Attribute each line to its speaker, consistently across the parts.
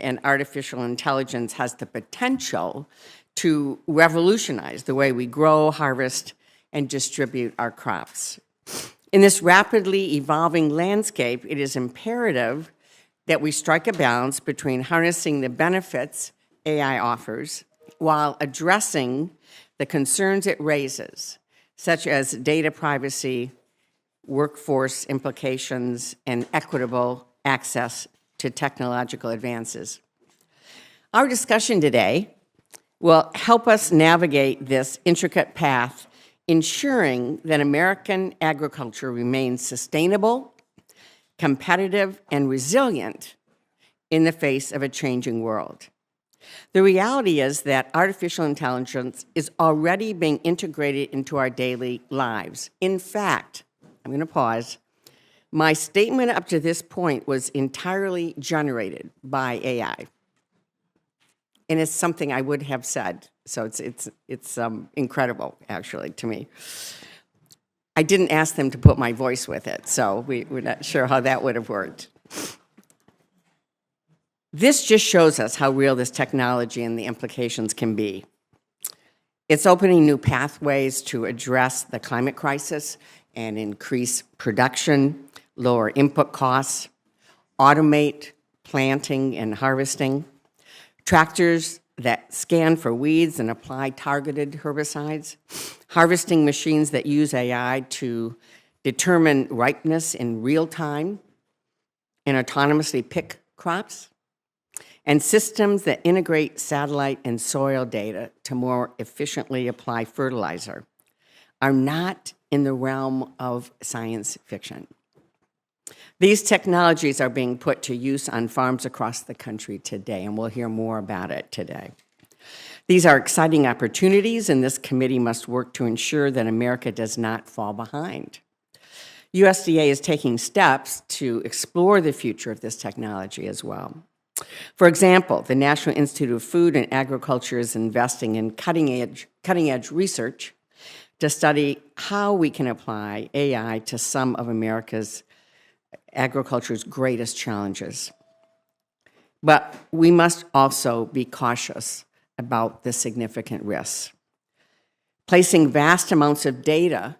Speaker 1: and artificial intelligence has the potential to revolutionize the way we grow, harvest, and distribute our crops. In this rapidly evolving landscape, it is imperative that we strike a balance between harnessing the benefits AI offers while addressing the concerns it raises, such as data privacy, workforce implications, and equitable access to technological advances. Our discussion today will help us navigate this intricate path, ensuring that American agriculture remains sustainable, competitive, and resilient in the face of a changing world. The reality is that artificial intelligence is already being integrated into our daily lives. In fact, I'm going to pause. My statement up to this point was entirely generated by AI. And it's something I would have said, so it's incredible, actually, to me. I didn't ask them to put my voice with it, so we're not sure how that would have worked. This just shows us how real this technology and the implications can be. It's opening new pathways to address the climate crisis and increase production, lower input costs, automate planting and harvesting, tractors that scan for weeds and apply targeted herbicides, harvesting machines that use AI to determine ripeness in real time and autonomously pick crops, and systems that integrate satellite and soil data to more efficiently apply fertilizer are not in the realm of science fiction. These technologies are being put to use on farms across the country today, and we'll hear more about it today. These are exciting opportunities, and this committee must work to ensure that America does not fall behind. USDA is taking steps to explore the future of this technology as well. For example, the National Institute of Food and Agriculture is investing in cutting-edge research to study how we can apply AI to some of America's agriculture's greatest challenges. But we must also be cautious about the significant risks. Placing vast amounts of data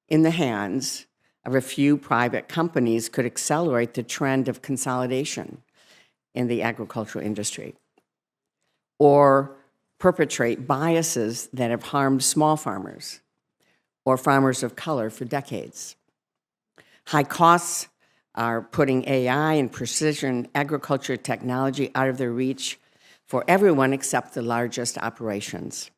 Speaker 1: in the hands of a few private companies could accelerate the trend of consolidation in the agricultural industry, or perpetrate biases that have harmed small farmers or farmers of color for decades. High costs are putting AI and precision agriculture technology out of their reach for everyone except the largest operations.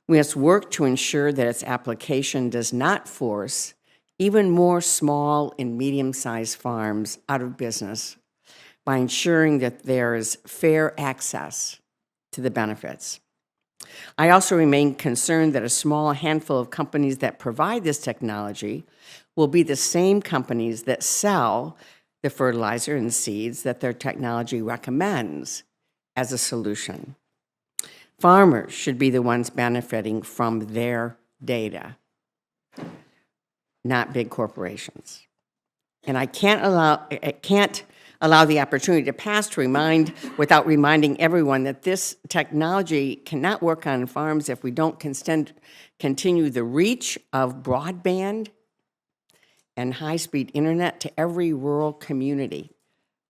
Speaker 1: We must work to ensure that its application does not force even more small and medium-sized farms out of business by ensuring that there is fair access to the benefits. I also remain concerned that a small handful of companies that provide this technology will be the same companies that sell the fertilizer and seeds that their technology recommends as a solution. Farmers should be the ones benefiting from their data, not big corporations. And I can't allow the opportunity to pass without reminding everyone that this technology cannot work on farms if we don't continue the reach of broadband and high-speed internet to every rural community,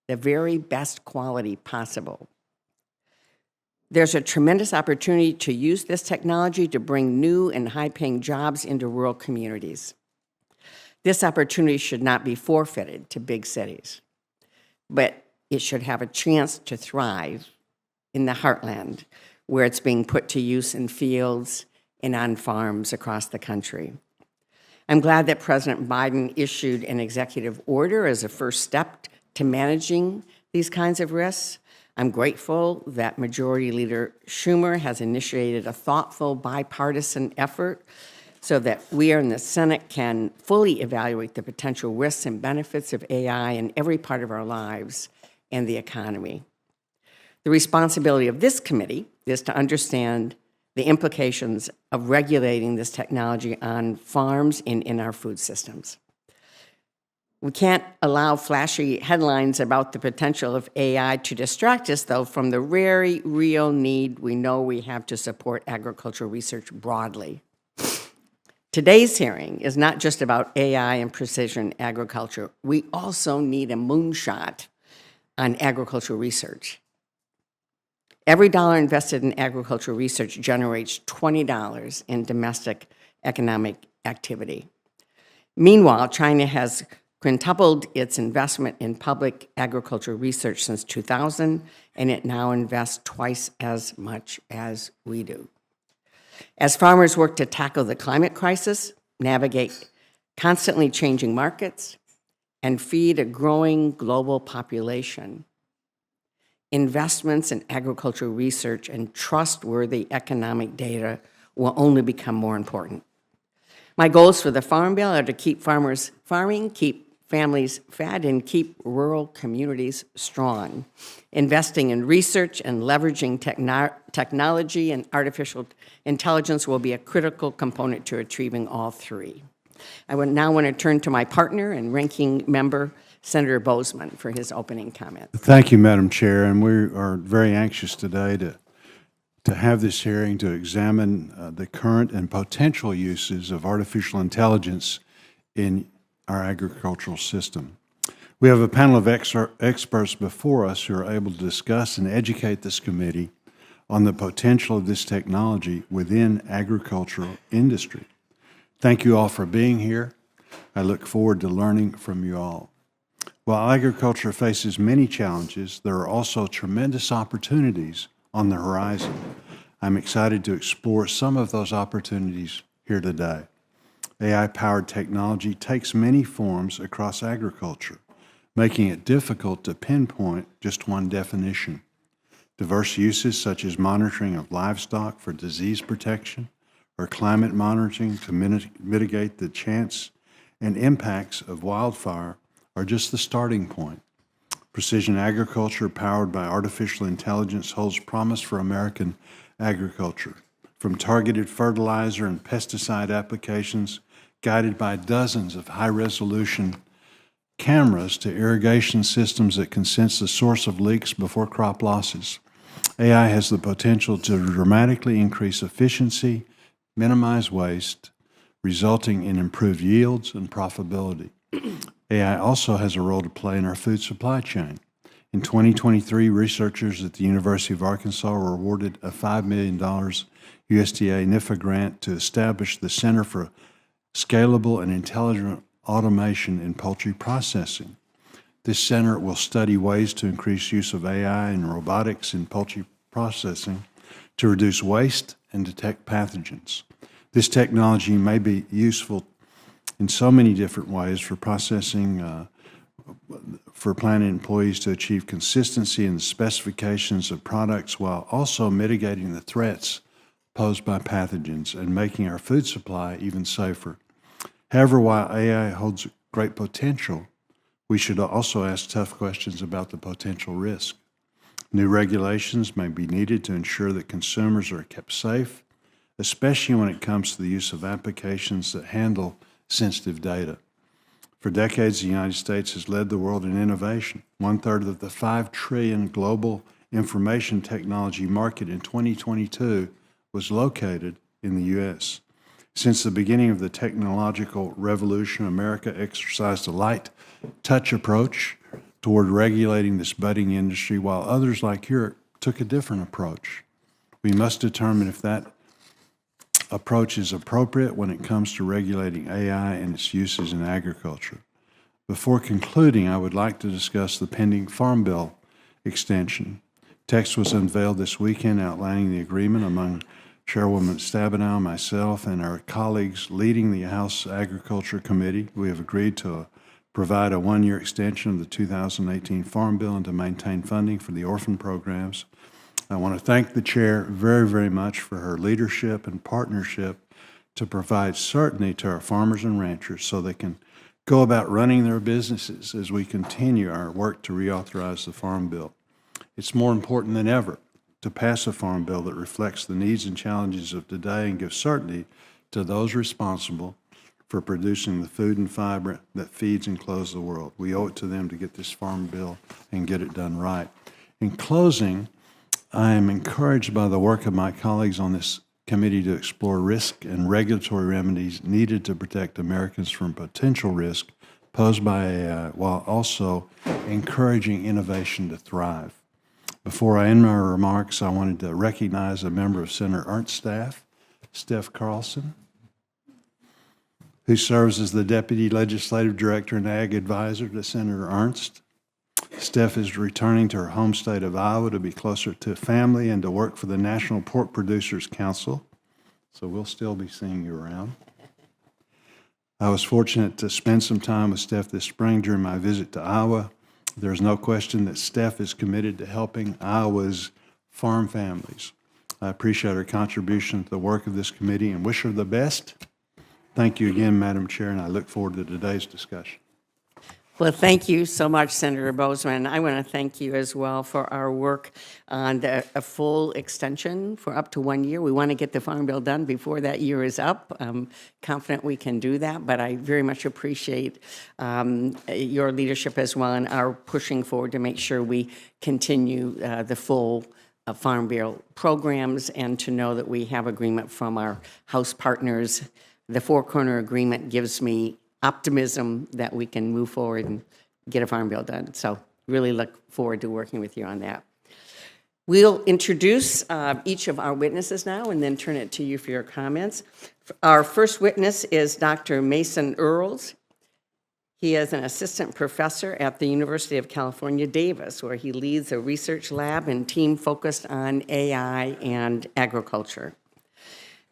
Speaker 1: the very best quality possible. There's a tremendous opportunity to use this technology to bring new and high-paying jobs into rural communities. This opportunity should not be forfeited to big cities, but it should have a chance to thrive in the heartland, where it's being put to use in fields and on farms across the country. I'm glad that President Biden issued an executive order as a first step to managing these kinds of risks. I'm grateful that Majority Leader Schumer has initiated a thoughtful bipartisan effort so that we in the Senate can fully evaluate the potential risks and benefits of AI in every part of our lives and the economy. The responsibility of this committee is to understand the implications of regulating this technology on farms and in our food systems. We can't allow flashy headlines about the potential of AI to distract us, though, from the very real need we know we have to support agricultural research broadly. Today's hearing is not just about AI and precision agriculture. We also need a moonshot on agricultural research. Every dollar invested in agricultural research generates $20 in domestic economic activity. Meanwhile, China has quintupled its investment in public agricultural research since 2000, and it now invests twice as much as we do. As farmers work to tackle the climate crisis, navigate constantly changing markets, and feed a growing global population, investments in agricultural research and trustworthy economic data will only become more important. My goals for the Farm Bill are to keep farmers farming, keep families fed, and keep rural communities strong. Investing in research and leveraging technology and artificial intelligence will be a critical component to achieving all three. I would now want to turn to my partner and ranking member, Senator Bozeman, for his opening comments.
Speaker 2: Thank you, Madam Chair, and we are very anxious today to have this hearing to examine the current and potential uses of artificial intelligence in our agricultural system. We have a panel of experts before us who are able to discuss and educate this committee on the potential of this technology within agricultural industry. Thank you all for being here. I look forward to learning from you all. While agriculture faces many challenges, there are also tremendous opportunities on the horizon. I'm excited to explore some of those opportunities here today. AI-powered technology takes many forms across agriculture, making it difficult to pinpoint just one definition. Diverse uses such as monitoring of livestock for disease protection or climate monitoring to mitigate the chance and impacts of wildfire are just the starting point. Precision agriculture powered by artificial intelligence holds promise for American agriculture, from targeted fertilizer and pesticide applications guided by dozens of high-resolution cameras to irrigation systems that can sense the source of leaks before crop losses. AI has the potential to dramatically increase efficiency, minimize waste, resulting in improved yields and profitability. AI also has a role to play in our food supply chain. In 2023, researchers at the University of Arkansas were awarded a $5 million USDA NIFA grant to establish the Center for Scalable and Intelligent Automation in Poultry Processing. This center will study ways to increase use of AI and robotics in poultry processing to reduce waste and detect pathogens. This technology may be useful in so many different ways for processing, for plant employees to achieve consistency in the specifications of products while also mitigating the threats posed by pathogens and making our food supply even safer. However, while AI holds great potential, we should also ask tough questions about the potential risk. New regulations may be needed to ensure that consumers are kept safe, especially when it comes to the use of applications that handle sensitive data. For decades, the United States has led the world in innovation. 1/3 of the $5 trillion global information technology market in 2022 was located in the U.S. Since the beginning of the technological revolution, America exercised a light touch approach toward regulating this budding industry, while others like Europe took a different approach. We must determine if that approach is appropriate when it comes to regulating AI and its uses in agriculture. Before concluding, I would like to discuss the pending Farm Bill extension. Text was unveiled this weekend outlining the agreement among Chairwoman Stabenow, myself, and our colleagues leading the House Agriculture Committee. We have agreed to provide a one-year extension of the 2018 Farm Bill and to maintain funding for the orphan programs. I want to thank the Chair very, very much for her leadership and partnership to provide certainty to our farmers and ranchers so they can go about running their businesses as we continue our work to reauthorize the Farm Bill. It's more important than ever to pass a Farm Bill that reflects the needs and challenges of today and gives certainty to those responsible for producing the food and fiber that feeds and clothes the world. We owe it to them to get this farm bill and get it done right. In closing, I am encouraged by the work of my colleagues on this committee to explore risk and regulatory remedies needed to protect Americans from potential risk posed by AI, while also encouraging innovation to thrive. Before I end my remarks, I wanted to recognize a member of Senator Ernst's staff, Steph Carlson, who serves as the Deputy Legislative Director and Ag Advisor to Senator Ernst. Steph is returning to her home state of Iowa to be closer to family and to work for the National Pork Producers Council, so we'll still be seeing you around. I was fortunate to spend some time with Steph this spring during my visit to Iowa. There's no question that Steph is committed to helping Iowa's farm families. I appreciate her contribution to the work of this committee and wish her the best. Thank you again, Madam Chair, and I look forward to today's discussion.
Speaker 1: Well, thank you so much, Senator Bozeman. I want to thank you as well for our work on a full extension for up to 1 year. We want to get the Farm Bill done before that year is up. I'm confident we can do that, but I very much appreciate your leadership as well and our pushing forward to make sure we continue the full Farm Bill programs and to know that we have agreement from our House partners. The four-corner agreement gives me optimism that we can move forward and get a Farm Bill done. So really look forward to working with you on that. We'll introduce each of our witnesses now and then turn it to you for your comments. Our first witness is Dr. Mason Earls. He is an assistant professor at the University of California, Davis, where he leads a research lab and team focused on AI and agriculture.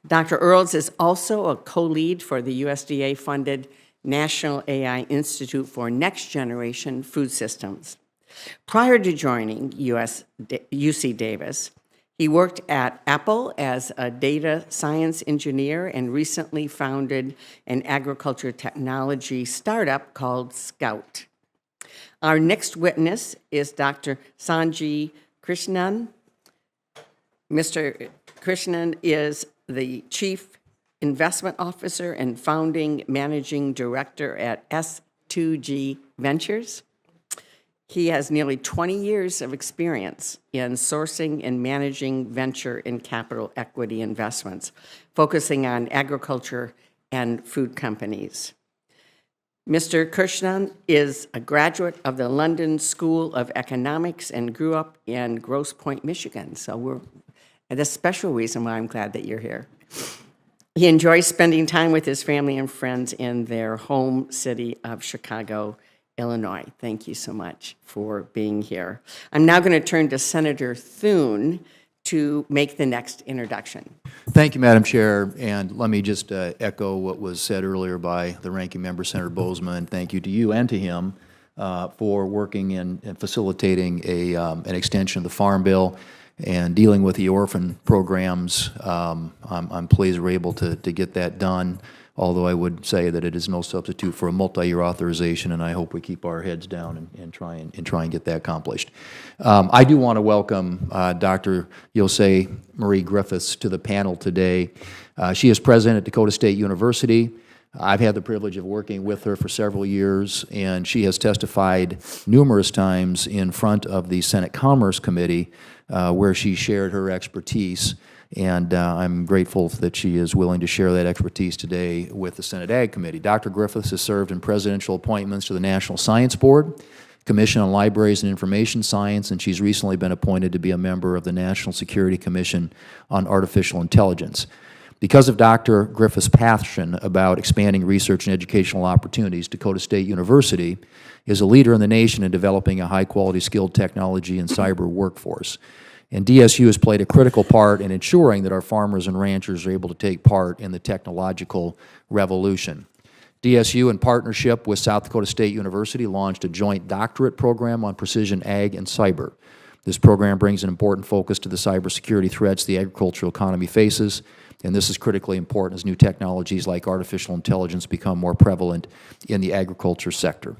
Speaker 1: Dr. Earls is also a co-lead for the USDA-funded National AI Institute for Next Generation Food Systems. Prior to joining UC Davis, he worked at Apple as a data science engineer and recently founded an agriculture technology startup called Scout. Our next witness is Dr. Sanjay Krishnan. Mr. Krishnan is the Chief Investment Officer and Founding Managing Director at S2G Ventures. He has nearly 20 years of experience in sourcing and managing venture and capital equity investments, focusing on agriculture and food companies. Mr. Krishnan is a graduate of the London School of Economics and grew up in Grosse Pointe, Michigan. So that's a special reason why I'm glad that you're here. He enjoys spending time with his family and friends in their home city of Chicago, Illinois. Thank you so much for being here. I'm now going to turn to Senator Thune to make the next introduction.
Speaker 3: Thank you, Madam Chair, and let me just echo what was said earlier by the ranking member, Senator Bozeman. Thank you to you and to him for working and facilitating an extension of the Farm Bill and dealing with the orphan programs. I'm pleased we're able to get that done, although I would say that it is no substitute for a multi-year authorization, and I hope we keep our heads down and try and get that accomplished. I do want to welcome Dr. Jose Marie Griffiths to the panel today. She is president at Dakota State University. I've had the privilege of working with her for several years, and she has testified numerous times in front of the Senate Commerce Committee where she shared her expertise, and I'm grateful that she is willing to share that expertise today with the Senate Ag Committee. Dr. Griffiths has served in presidential appointments to the National Science Board, Commission on Libraries and Information Science, and she's recently been appointed to be a member of the National Security Commission on Artificial Intelligence. Because of Dr. Griffiths' passion about expanding research and educational opportunities, Dakota State University is a leader in the nation in developing a high-quality skilled technology and cyber workforce. And DSU has played a critical part in ensuring that our farmers and ranchers are able to take part in the technological revolution. DSU, in partnership with South Dakota State University, launched a joint doctorate program on precision ag and cyber. This program brings an important focus to the cybersecurity threats the agricultural economy faces, and this is critically important as new technologies like artificial intelligence become more prevalent in the agriculture sector.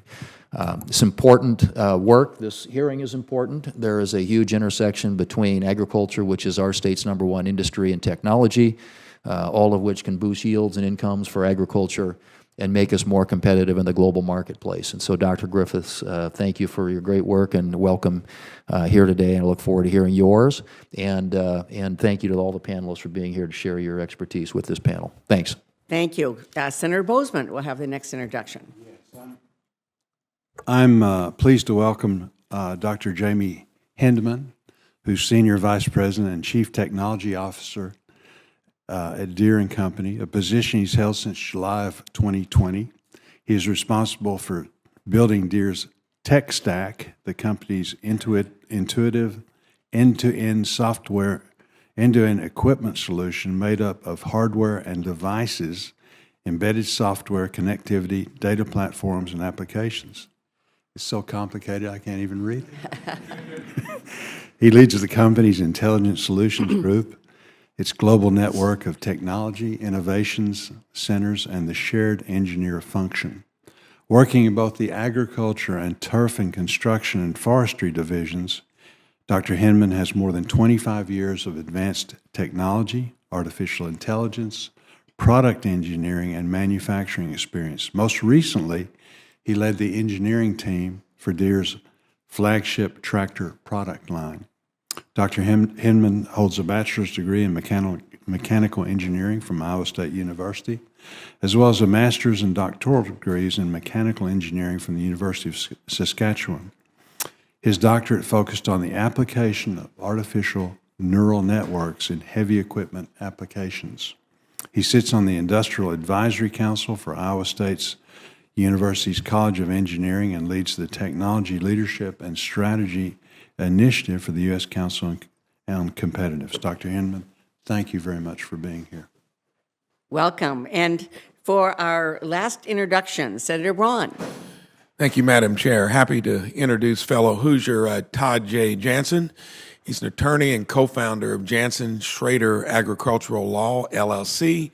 Speaker 3: It's important work. This hearing is important. There is a huge intersection between agriculture, which is our state's #1 industry, and technology, all of which can boost yields and incomes for agriculture, make us more competitive in the global marketplace. And so, Dr. Griffiths, thank you for your great work and welcome here today, and I look forward to hearing yours. And thank you to all the panelists for being here to share your expertise with this panel. Thanks.
Speaker 1: Thank you. Senator Bozeman will have the next introduction.
Speaker 2: I'm pleased to welcome Dr. Jamie Hindman, who's Senior Vice President and Chief Technology Officer at Deere & Company, a position he's held since July of 2020. He is responsible for building Deere's tech stack, the company's intuitive end-to-end software, end-to-end equipment solution made up of hardware and devices, embedded software, connectivity, data platforms, and applications. It's so complicated I can't even read it. He leads the company's Intelligent Solutions Group, its global network of technology, innovations centers, and the shared engineer function. Working in both the agriculture and turf and construction and forestry divisions, Dr. Hindman has more than 25 years of advanced technology, artificial intelligence, product engineering, and manufacturing experience. Most recently, he led the engineering team for Deere's flagship tractor product line. Dr. Hindman holds a bachelor's degree in mechanical engineering from Iowa State University, as well as a master's and doctoral degrees in mechanical engineering from the University of Saskatchewan. His doctorate focused on the application of artificial neural networks in heavy equipment applications. He sits on the Industrial Advisory Council for Iowa State's University's College of Engineering and leads the Technology Leadership and Strategy Initiative for the U.S. Council on Competitiveness. Dr. Hindman, thank you very much for being here.
Speaker 1: Welcome. And for our last introduction, Senator Braun.
Speaker 4: Thank you, Madam Chair. Happy to introduce fellow Hoosier Todd J. Jansen. He's an attorney and co-founder of Jansen Schrader Agricultural Law, LLC,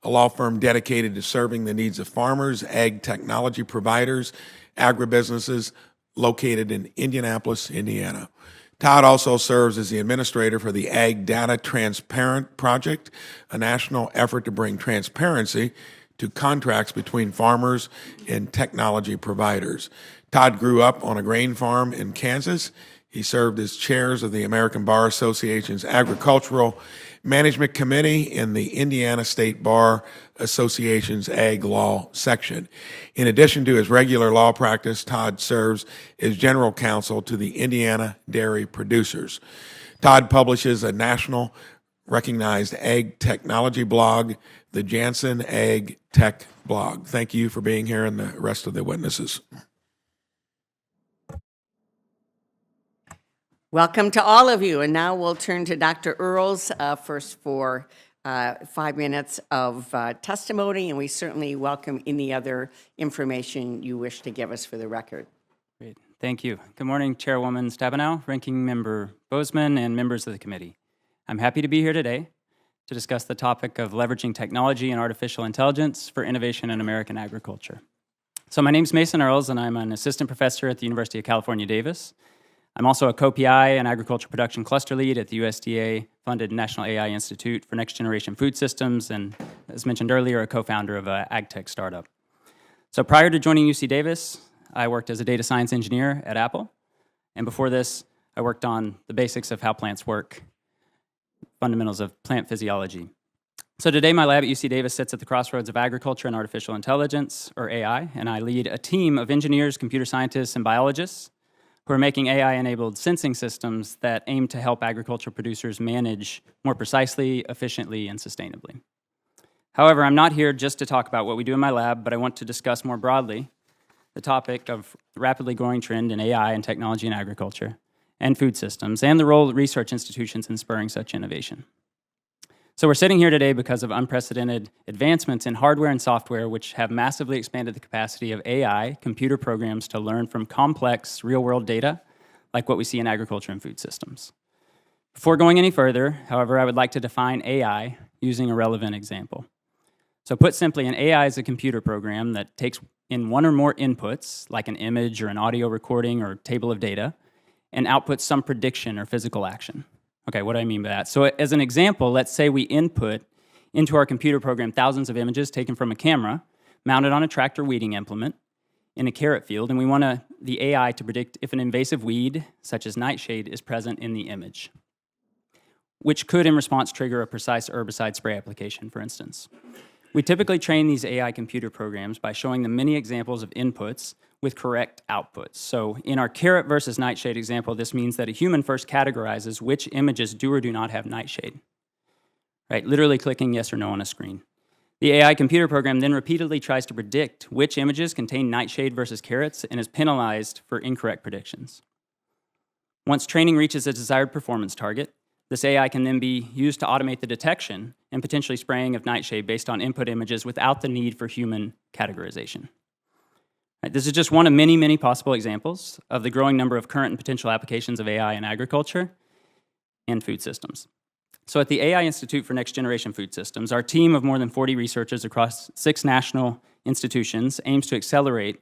Speaker 4: a law firm dedicated to serving the needs of farmers, ag technology providers, agribusinesses located in Indianapolis, Indiana. Todd also serves as the administrator for the Ag Data Transparent Project, a national effort to bring transparency to contracts between farmers and technology providers. Todd grew up on a grain farm in Kansas. He served as chairs of the American Bar Association's Agricultural Management Committee in the Indiana State Bar Association's Ag Law section. In addition to his regular law practice, Todd serves as general counsel to the Indiana Dairy Producers. Todd publishes a national recognized ag technology blog, the Jansen Ag Tech Blog. Thank you for being here and the rest of the witnesses.
Speaker 1: Welcome to all of you. And now we'll turn to Dr. Earls first for 5 minutes of testimony, and we certainly welcome any other information you wish to give us for the record.
Speaker 5: Great. Thank you. Good morning, Chairwoman Stabenow, Ranking Member Bozeman, and members of the committee. I'm happy to be here today to discuss the topic of leveraging technology and artificial intelligence for innovation in American agriculture. So my name's Mason Earls, and I'm an assistant professor at the University of California, Davis. I'm also a co-PI and agriculture production cluster lead at the USDA-funded National AI Institute for Next Generation Food Systems, and as mentioned earlier, a co-founder of an ag tech startup. So prior to joining UC Davis, I worked as a data science engineer at Apple, and before this, I worked on the basics of how plants work, fundamentals of plant physiology. So today, my lab at UC Davis sits at the crossroads of agriculture and artificial intelligence, or AI, and I lead a team of engineers, computer scientists, and biologists who are making AI-enabled sensing systems that aim to help agriculture producers manage more precisely, efficiently, and sustainably. However, I'm not here just to talk about what we do in my lab, but I want to discuss more broadly the topic of the rapidly growing trend in AI and technology in agriculture and food systems, and the role of research institutions in spurring such innovation. So we're sitting here today because of unprecedented advancements in hardware and software which have massively expanded the capacity of AI computer programs to learn from complex real-world data like what we see in agriculture and food systems. Before going any further, however, I would like to define AI using a relevant example. So put simply, an AI is a computer program that takes in one or more inputs, like an image or an audio recording or table of data, and outputs some prediction or physical action. Okay, what do I mean by that? So as an example, let's say we input into our computer program thousands of images taken from a camera mounted on a tractor weeding implement in a carrot field, and we want the AI to predict if an invasive weed, such as nightshade, is present in the image, which could, in response, trigger a precise herbicide spray application, for instance. We typically train these AI computer programs by showing them many examples of inputs with correct outputs. So in our carrot versus nightshade example, this means that a human first categorizes which images do or do not have nightshade, right? Literally clicking yes or no on a screen. The AI computer program then repeatedly tries to predict which images contain nightshade versus carrots and is penalized for incorrect predictions. Once training reaches a desired performance target, this AI can then be used to automate the detection and potentially spraying of nightshade based on input images without the need for human categorization. Right, this is just one of many, many possible examples of the growing number of current and potential applications of AI in agriculture and food systems. So at the AI Institute for Next Generation Food Systems, our team of more than 40 researchers across 6 national institutions aims to accelerate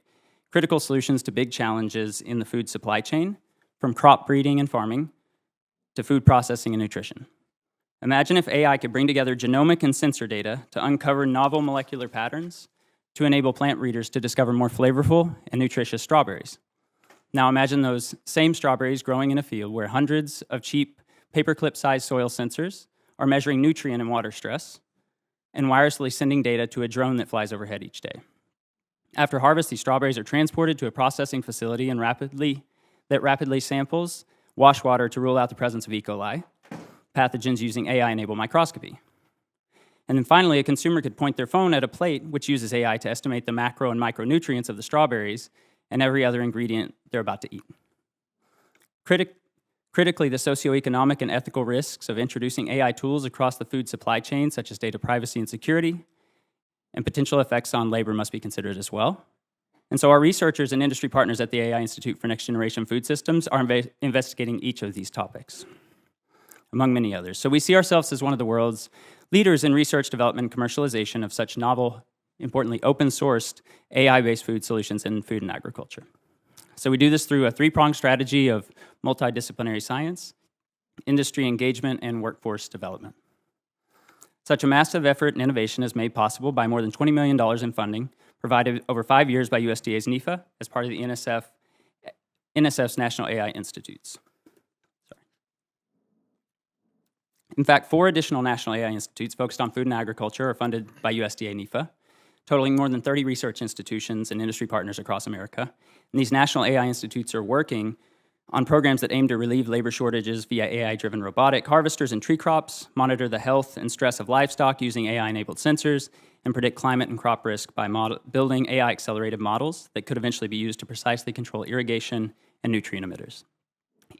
Speaker 5: critical solutions to big challenges in the food supply chain, from crop breeding and farming to food processing and nutrition. Imagine if AI could bring together genomic and sensor data to uncover novel molecular patterns to enable plant breeders to discover more flavorful and nutritious strawberries. Now imagine those same strawberries growing in a field where hundreds of cheap paperclip-sized soil sensors are measuring nutrient and water stress and wirelessly sending data to a drone that flies overhead each day. After harvest, these strawberries are transported to a processing facility and rapidly samples wash water to rule out the presence of E. coli pathogens using AI-enabled microscopy. And then finally, a consumer could point their phone at a plate which uses AI to estimate the macro and micronutrients of the strawberries and every other ingredient they're about to eat. Critically, the socioeconomic and ethical risks of introducing AI tools across the food supply chain, such as data privacy and security, and potential effects on labor must be considered as well. And so our researchers and industry partners at the AI Institute for Next Generation Food Systems are investigating each of these topics, among many others. So we see ourselves as one of the world's leaders in research, development, and commercialization of such novel, importantly open-sourced AI-based food solutions in food and agriculture. So we do this through a 3-pronged strategy of multidisciplinary science, industry engagement, and workforce development. Such a massive effort and innovation is made possible by more than $20 million in funding provided over 5 years by USDA's NIFA as part of the NSF's National AI Institutes. In fact, 4 additional national AI institutes focused on food and agriculture are funded by USDA NIFA, totaling more than 30 research institutions and industry partners across America. And these national AI institutes are working on programs that aim to relieve labor shortages via AI-driven robotic harvesters and tree crops, monitor the health and stress of livestock using AI-enabled sensors, and predict climate and crop risk by building AI-accelerated models that could eventually be used to precisely control irrigation and nutrient emitters.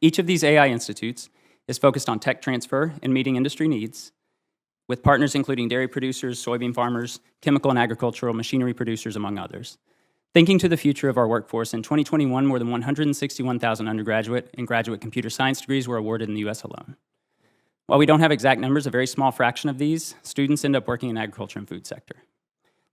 Speaker 5: Each of these AI institutes is focused on tech transfer and meeting industry needs, with partners including dairy producers, soybean farmers, chemical and agricultural machinery producers, among others. Thinking to the future of our workforce, in 2021, more than 161,000 undergraduate and graduate computer science degrees were awarded in the US alone. While we don't have exact numbers, a very small fraction of these students end up working in agriculture and food sector.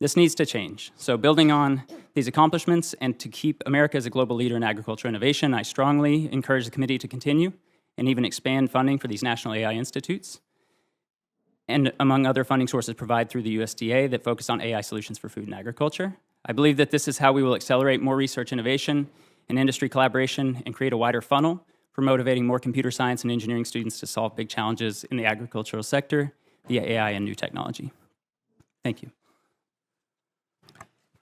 Speaker 5: This needs to change. So building on these accomplishments and to keep America as a global leader in agriculture innovation, I strongly encourage the committee to continue and even expand funding for these national AI institutes, and among other funding sources provided through the USDA that focus on AI solutions for food and agriculture. I believe that this is how we will accelerate more research innovation and industry collaboration and create a wider funnel for motivating more computer science and engineering students to solve big challenges in the agricultural sector via AI and new technology. Thank you.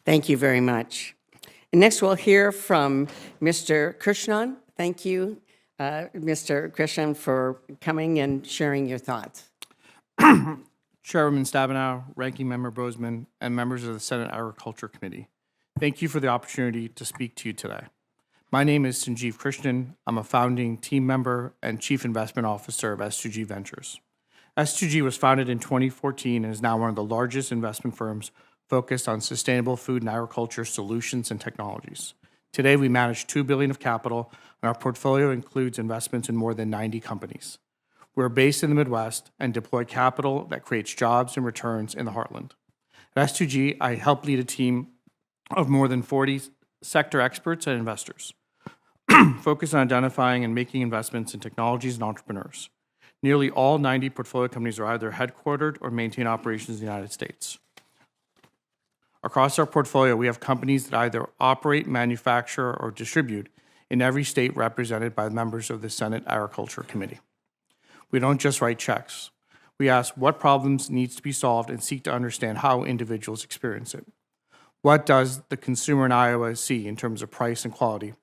Speaker 1: Thank you very much. And next we'll hear from Mr. Krishnan. Thank you, Mr. Krishnan, for coming and sharing your thoughts.
Speaker 6: Chairwoman Stabenow, Ranking Member Bozeman, and members of the Senate Agriculture Committee, thank you for the opportunity to speak to you today. My name is Sanjeev Krishnan. I'm a founding team member and Chief Investment Officer of S2G Ventures. S2G was founded in 2014 and is now one of the largest investment firms focused on sustainable food and agriculture solutions and technologies. Today, we manage $2 billion of capital, and our portfolio includes investments in more than 90 companies. We're based in the Midwest and deploy capital that creates jobs and returns in the heartland. At S2G, I help lead a team of more than 40 sector experts and investors, focused on identifying and making investments in technologies and entrepreneurs. Nearly all 90 portfolio companies are either headquartered or maintain operations in the United States. Across our portfolio, we have companies that either operate, manufacture, or distribute in every state represented by members of the Senate Agriculture Committee. We don't just write checks. We ask what problems needs to be solved and seek to understand how individuals experience it. What does the consumer in Iowa see in terms of price and quality?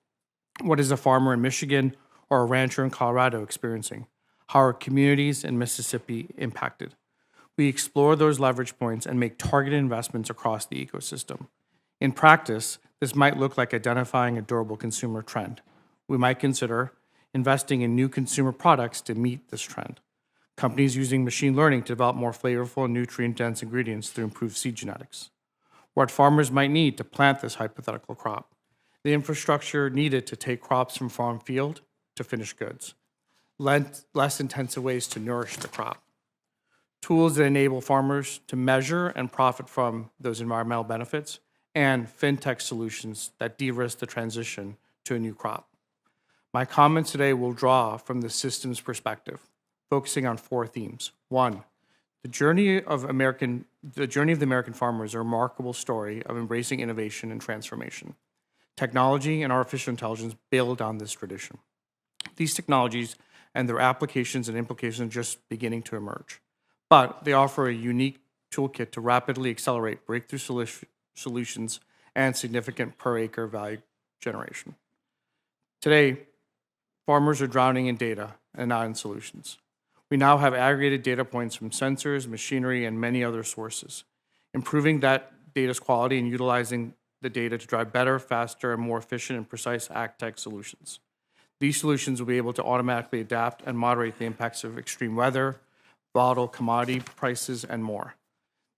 Speaker 6: What is a farmer in Michigan or a rancher in Colorado experiencing? How are communities in Mississippi impacted? We explore those leverage points and make targeted investments across the ecosystem. In practice, this might look like identifying a durable consumer trend. We might consider investing in new consumer products to meet this trend. Companies using machine learning to develop more flavorful and nutrient-dense ingredients through improved seed genetics. What farmers might need to plant this hypothetical crop. The infrastructure needed to take crops from farm field to finished goods. Less intensive ways to nourish the crop. Tools that enable farmers to measure and profit from those environmental benefits, and fintech solutions that de-risk the transition to a new crop. My comments today will draw from the systems perspective, focusing on 4 themes. 1, the journey of the American farmer is a remarkable story of embracing innovation and transformation. Technology and artificial intelligence build on this tradition. These technologies and their applications and implications are just beginning to emerge, but they offer a unique toolkit to rapidly accelerate breakthrough solutions and significant per acre value generation. Today, farmers are drowning in data and not in solutions. We now have aggregated data points from sensors, machinery, and many other sources. Improving that data's quality and utilizing the data to drive better, faster, and more efficient and precise ag tech solutions. These solutions will be able to automatically adapt and moderate the impacts of extreme weather, volatile commodity prices, and more.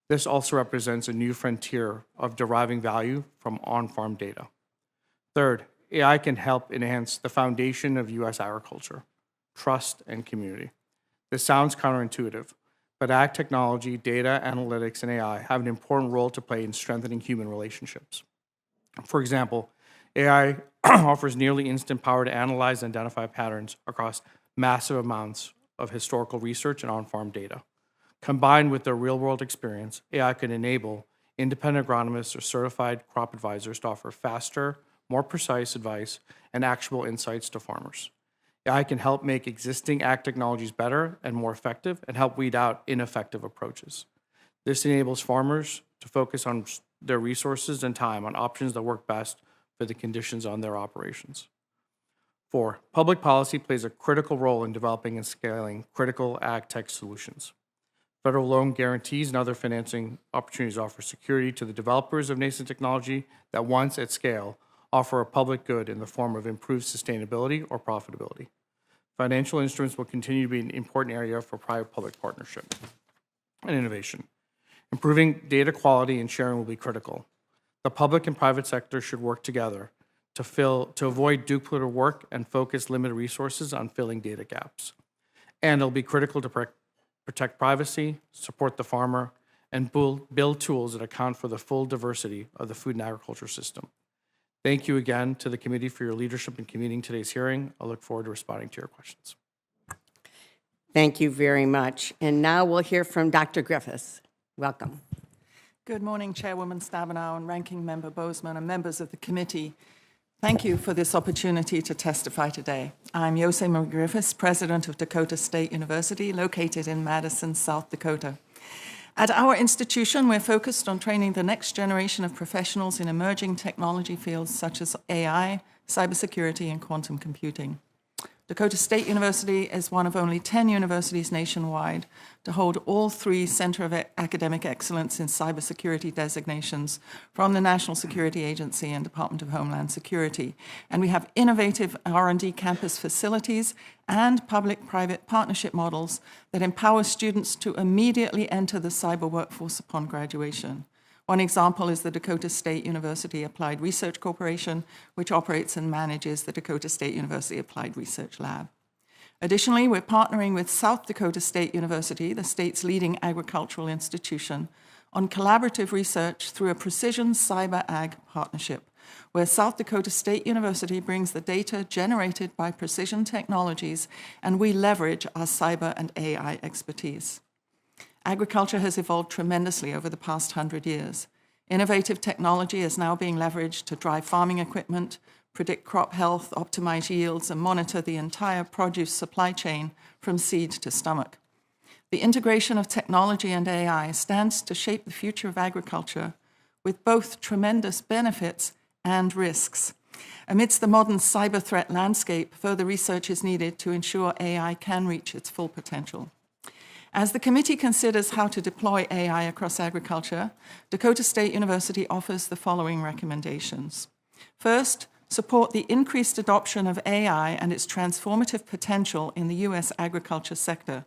Speaker 6: This also represents a new frontier of deriving value from on-farm data. Third, AI can help enhance the foundation of U.S. agriculture, trust, and community. This sounds counterintuitive, but ag technology, data, analytics, and AI have an important role to play in strengthening human relationships. For example, AI offers nearly instant power to analyze and identify patterns across massive amounts of historical research and on-farm data. Combined with their real-world experience, AI can enable independent agronomists or certified crop advisors to offer faster, more precise advice and actionable insights to farmers. AI can help make existing ag technologies better and more effective and help weed out ineffective approaches. This enables farmers to focus on their resources and time on options that work best for the conditions on their operations. 4, public policy plays a critical role in developing and scaling critical ag tech solutions. Federal loan guarantees and other financing opportunities offer security to the developers of nascent technology that, once at scale, offer a public good in the form of improved sustainability or profitability. Financial instruments will continue to be an important area for private-public partnership and innovation. Improving data quality and sharing will be critical. The public and private sector should work together to avoid duplicative work and focus limited resources on filling data gaps. And it'll be critical to protect privacy, support the farmer, and build tools that account for the full diversity of the food and agriculture system. Thank you again to the committee for your leadership in convening today's hearing. I look forward to responding to your questions.
Speaker 1: Thank you very much. And now we'll hear from Dr. Griffiths. Welcome.
Speaker 7: Good morning, Chairwoman Stabenow and Ranking Member Bozeman and members of the committee. Thank you for this opportunity to testify today. I'm Yosei Marie Griffiths, President of Dakota State University, located in Madison, South Dakota. At our institution, we're focused on training the next generation of professionals in emerging technology fields such as AI, cybersecurity, and quantum computing. Dakota State University is one of only 10 universities nationwide to hold all 3 Center of Academic Excellence in Cybersecurity designations from the National Security Agency and Department of Homeland Security. And we have innovative R&D campus facilities and public-private partnership models that empower students to immediately enter the cyber workforce upon graduation. One example is the Dakota State University Applied Research Corporation, which operates and manages the Dakota State University Applied Research Lab. Additionally, we're partnering with South Dakota State University, the state's leading agricultural institution, on collaborative research through a precision cyber ag partnership, where South Dakota State University brings the data generated by precision technologies, and we leverage our cyber and AI expertise. Agriculture has evolved tremendously over the past 100 years. Innovative technology is now being leveraged to drive farming equipment, predict crop health, optimize yields, and monitor the entire produce supply chain from seed to stomach. The integration of technology and AI stands to shape the future of agriculture with both tremendous benefits and risks. Amidst the modern cyber threat landscape, further research is needed to ensure AI can reach its full potential. As the committee considers how to deploy AI across agriculture, Dakota State University offers the following recommendations. First, support the increased adoption of AI and its transformative potential in the U.S. agriculture sector.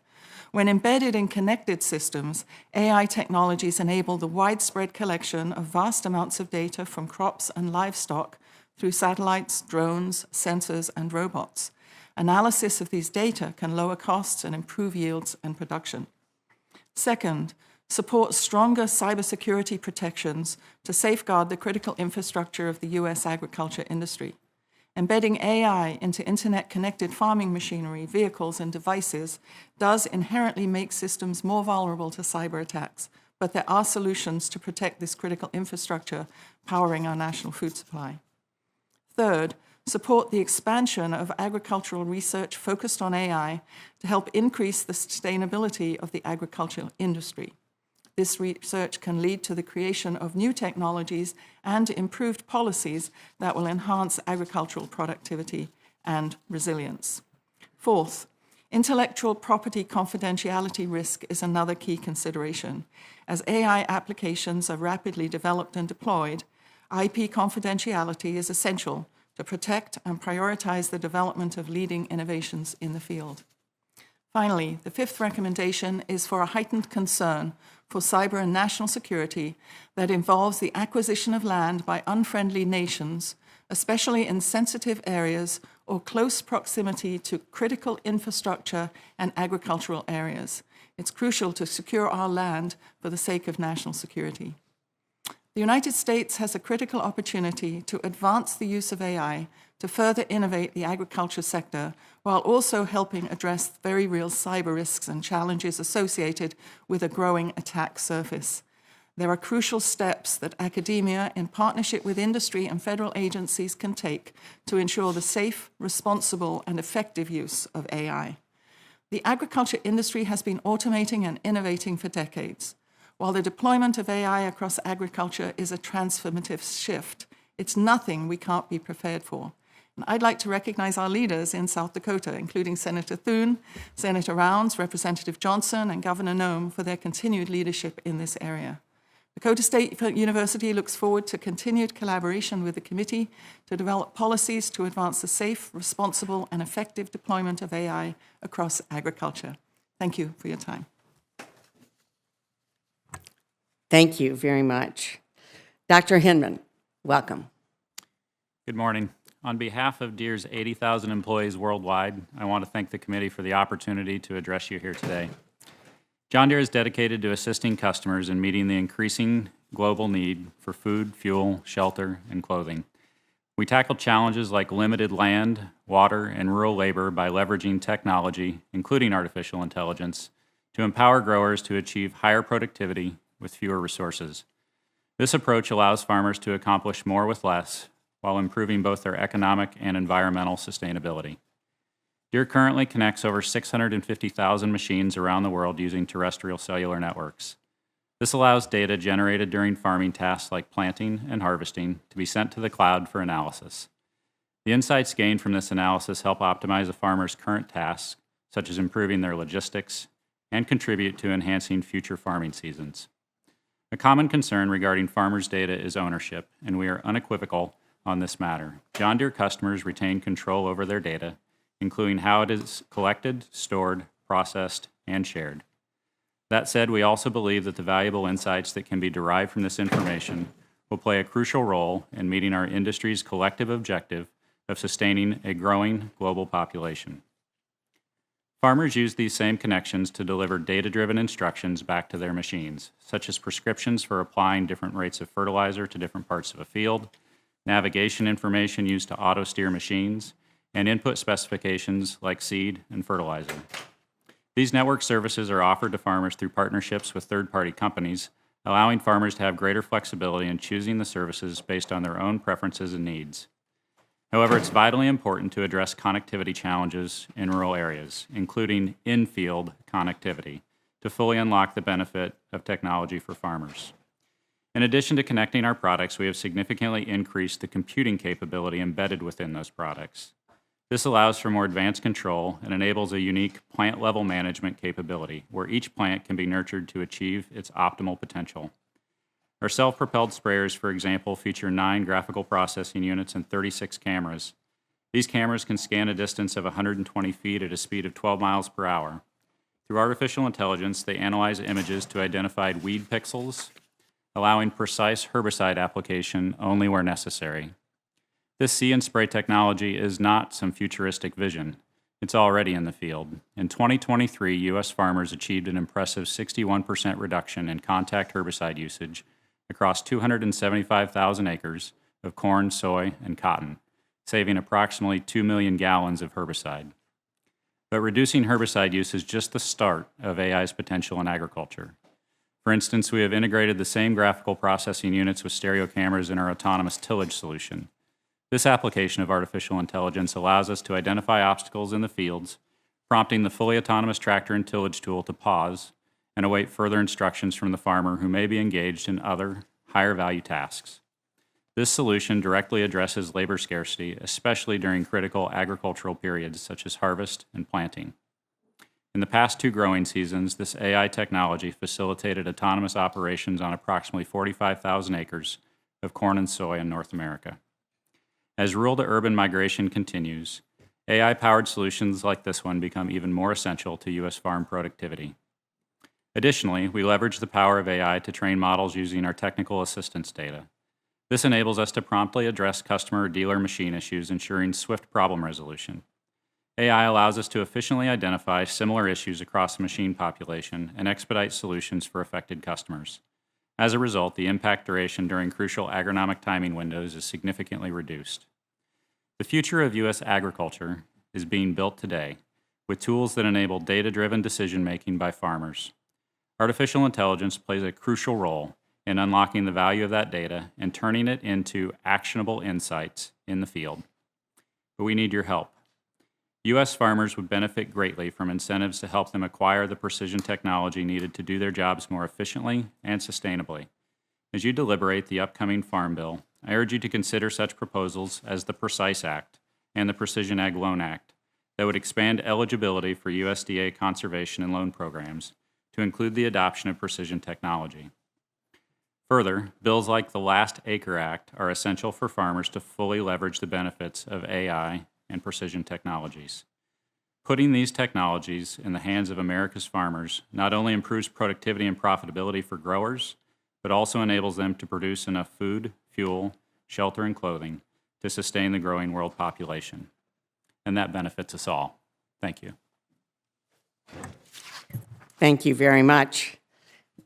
Speaker 7: When embedded in connected systems, AI technologies enable the widespread collection of vast amounts of data from crops and livestock through satellites, drones, sensors, and robots. Analysis of these data can lower costs and improve yields and production. Second, support stronger cybersecurity protections to safeguard the critical infrastructure of the U.S. agriculture industry. Embedding AI into internet-connected farming machinery, vehicles, and devices does inherently make systems more vulnerable to cyber attacks, but there are solutions to protect this critical infrastructure powering our national food supply. Third, support the expansion of agricultural research focused on AI to help increase the sustainability of the agricultural industry. This research can lead to the creation of new technologies and improved policies that will enhance agricultural productivity and resilience. Fourth, intellectual property confidentiality risk is another key consideration. As AI applications are rapidly developed and deployed, IP confidentiality is essential to protect and prioritize the development of leading innovations in the field. Finally, the fifth recommendation is for a heightened concern for cyber and national security that involves the acquisition of land by unfriendly nations, especially in sensitive areas or close proximity to critical infrastructure and agricultural areas. It's crucial to secure our land for the sake of national security. The United States has a critical opportunity to advance the use of AI to further innovate the agriculture sector while also helping address very real cyber risks and challenges associated with a growing attack surface. There are crucial steps that academia, in partnership with industry and federal agencies, can take to ensure the safe, responsible, and effective use of AI. The agriculture industry has been automating and innovating for decades. While the deployment of AI across agriculture is a transformative shift, it's nothing we can't be prepared for. And I'd like to recognize our leaders in South Dakota, including Senator Thune, Senator Rounds, Representative Johnson, and Governor Noem for their continued leadership in this area. Dakota State University looks forward to continued collaboration with the committee to develop policies to advance the safe, responsible, and effective deployment of AI across agriculture. Thank you for your time.
Speaker 1: Thank you very much. Dr. Hinman, welcome.
Speaker 8: Good morning. On behalf of Deere's 80,000 employees worldwide, I want to thank the committee for the opportunity to address you here today. John Deere is dedicated to assisting customers in meeting the increasing global need for food, fuel, shelter, and clothing. We tackle challenges like limited land, water, and rural labor by leveraging technology, including artificial intelligence, to empower growers to achieve higher productivity with fewer resources. This approach allows farmers to accomplish more with less, while improving both their economic and environmental sustainability. Deere currently connects over 650,000 machines around the world using terrestrial cellular networks. This allows data generated during farming tasks like planting and harvesting to be sent to the cloud for analysis. The insights gained from this analysis help optimize a farmer's current tasks, such as improving their logistics, and contribute to enhancing future farming seasons. A common concern regarding farmers' data is ownership, and we are unequivocal on this matter. John Deere customers retain control over their data, including how it is collected, stored, processed, and shared. That said, we also believe that the valuable insights that can be derived from this information will play a crucial role in meeting our industry's collective objective of sustaining a growing global population. Farmers use these same connections to deliver data-driven instructions back to their machines, such as prescriptions for applying different rates of fertilizer to different parts of a field, navigation information used to auto-steer machines, and input specifications like seed and fertilizer. These network services are offered to farmers through partnerships with third-party companies, allowing farmers to have greater flexibility in choosing the services based on their own preferences and needs. However, it's vitally important to address connectivity challenges in rural areas, including in-field connectivity, to fully unlock the benefit of technology for farmers. In addition to connecting our products, we have significantly increased the computing capability embedded within those products. This allows for more advanced control and enables a unique plant-level management capability, where each plant can be nurtured to achieve its optimal potential. Our self-propelled sprayers, for example, feature 9 graphical processing units and 36 cameras. These cameras can scan a distance of 120 feet at a speed of 12 miles per hour. Through artificial intelligence, they analyze images to identify weed pixels, allowing precise herbicide application only where necessary. This see and spray technology is not some futuristic vision. It's already in the field. In 2023, U.S. farmers achieved an impressive 61% reduction in contact herbicide usage across 275,000 acres of corn, soy, and cotton, saving approximately 2 million gallons of herbicide. But reducing herbicide use is just the start of AI's potential in agriculture. For instance, we have integrated the same graphical processing units with stereo cameras in our autonomous tillage solution. This application of artificial intelligence allows us to identify obstacles in the fields, prompting the fully autonomous tractor and tillage tool to pause and await further instructions from the farmer who may be engaged in other, higher-value tasks. This solution directly addresses labor scarcity, especially during critical agricultural periods such as harvest and planting. In the past 2 growing seasons, this AI technology facilitated autonomous operations on approximately 45,000 acres of corn and soy in North America. As rural-to-urban migration continues, AI-powered solutions like this one become even more essential to U.S. farm productivity. Additionally, we leverage the power of AI to train models using our technical assistance data. This enables us to promptly address customer or dealer machine issues, ensuring swift problem resolution. AI allows us to efficiently identify similar issues across the machine population and expedite solutions for affected customers. As a result, the impact duration during crucial agronomic timing windows is significantly reduced. The future of U.S. agriculture is being built today with tools that enable data-driven decision-making by farmers. Artificial intelligence plays a crucial role in unlocking the value of that data and turning it into actionable insights in the field. But we need your help. U.S. farmers would benefit greatly from incentives to help them acquire the precision technology needed to do their jobs more efficiently and sustainably. As you deliberate the upcoming Farm Bill, I urge you to consider such proposals as the Precise Act and the Precision Ag Loan Act that would expand eligibility for USDA conservation and loan programs to include the adoption of precision technology. Further, bills like the Last Acre Act are essential for farmers to fully leverage the benefits of AI and precision technologies. Putting these technologies in the hands of America's farmers not only improves productivity and profitability for growers, but also enables them to produce enough food, fuel, shelter, and clothing to sustain the growing world population. And that benefits us all. Thank you.
Speaker 1: Thank you very much.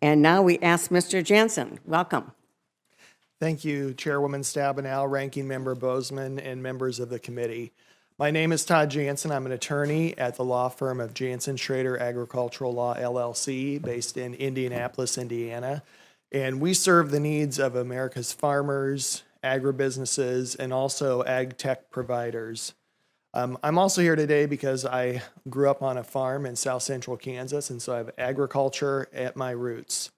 Speaker 1: And now we ask Mr. Jansen. Welcome.
Speaker 9: Thank you, Chairwoman Stabenow, Ranking Member Bozeman, and members of the committee. My name is Todd Jansen. I'm an attorney at the law firm of Jansen Schrader Agricultural Law, LLC, based in Indianapolis, Indiana. And we serve the needs of America's farmers, agribusinesses, and also ag tech providers. I'm also here today because I grew up on a farm in south central Kansas, and so I have agriculture at my roots.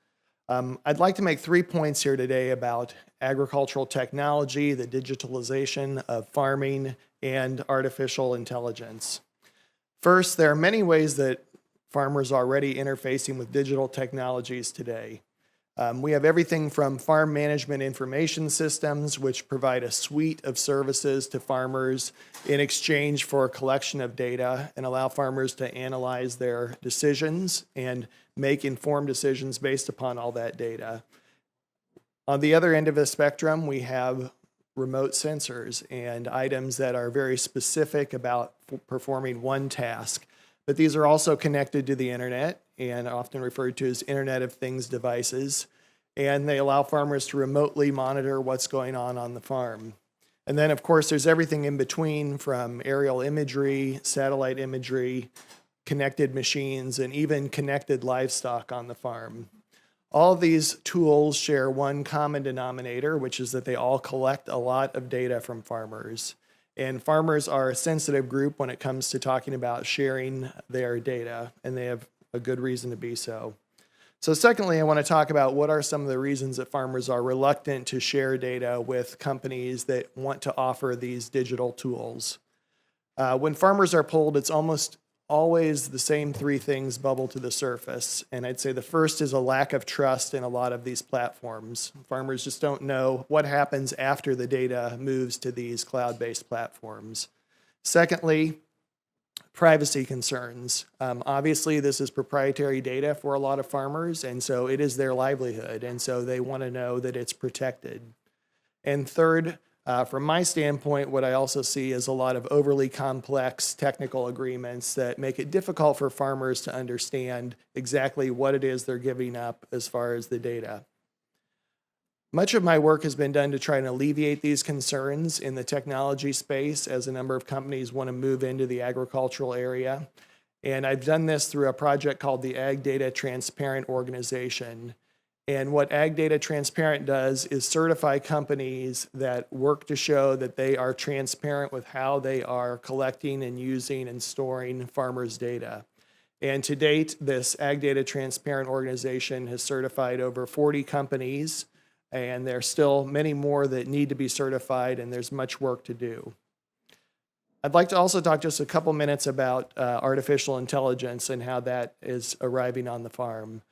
Speaker 9: I'd like to make 3 points here today about agricultural technology, the digitalization of farming, and artificial intelligence. First, there are many ways that farmers are already interfacing with digital technologies today. We have everything from farm management information systems, which provide a suite of services to farmers in exchange for a collection of data and allow farmers to analyze their decisions and make informed decisions based upon all that data. On the other end of the spectrum, we have remote sensors and items that are very specific about performing one task. But these are also connected to the internet and often referred to as Internet of Things devices. And they allow farmers to remotely monitor what's going on the farm. And then, of course, there's everything in between, from aerial imagery, satellite imagery, connected machines, and even connected livestock on the farm. All of these tools share one common denominator, which is that they all collect a lot of data from farmers. And farmers are a sensitive group when it comes to talking about sharing their data, and they have a good reason to be so. So secondly, I want to talk about what are some of the reasons that farmers are reluctant to share data with companies that want to offer these digital tools. When farmers are polled, it's almost always the same three things bubble to the surface. And I'd say the first is a lack of trust in a lot of these platforms. Farmers just don't know what happens after the data moves to these cloud-based platforms. Secondly, privacy concerns. Obviously, this is proprietary data for a lot of farmers, and so it is their livelihood, and so they want to know that it's protected. And third, from my standpoint, what I also see is a lot of overly complex technical agreements that make it difficult for farmers to understand exactly what it is they're giving up as far as the data. Much of my work has been done to try and alleviate these concerns in the technology space as a number of companies want to move into the agricultural area. And I've done this through a project called the Ag Data Transparent Organization. And what Ag Data Transparent does is certify companies that work to show that they are transparent with how they are collecting and using and storing farmers' data. And to date, this Ag Data Transparent Organization has certified over 40 companies, and there are still many more that need to be certified, and there's much work to do. I'd like to also talk just a couple minutes about artificial intelligence and how that is arriving on the farm.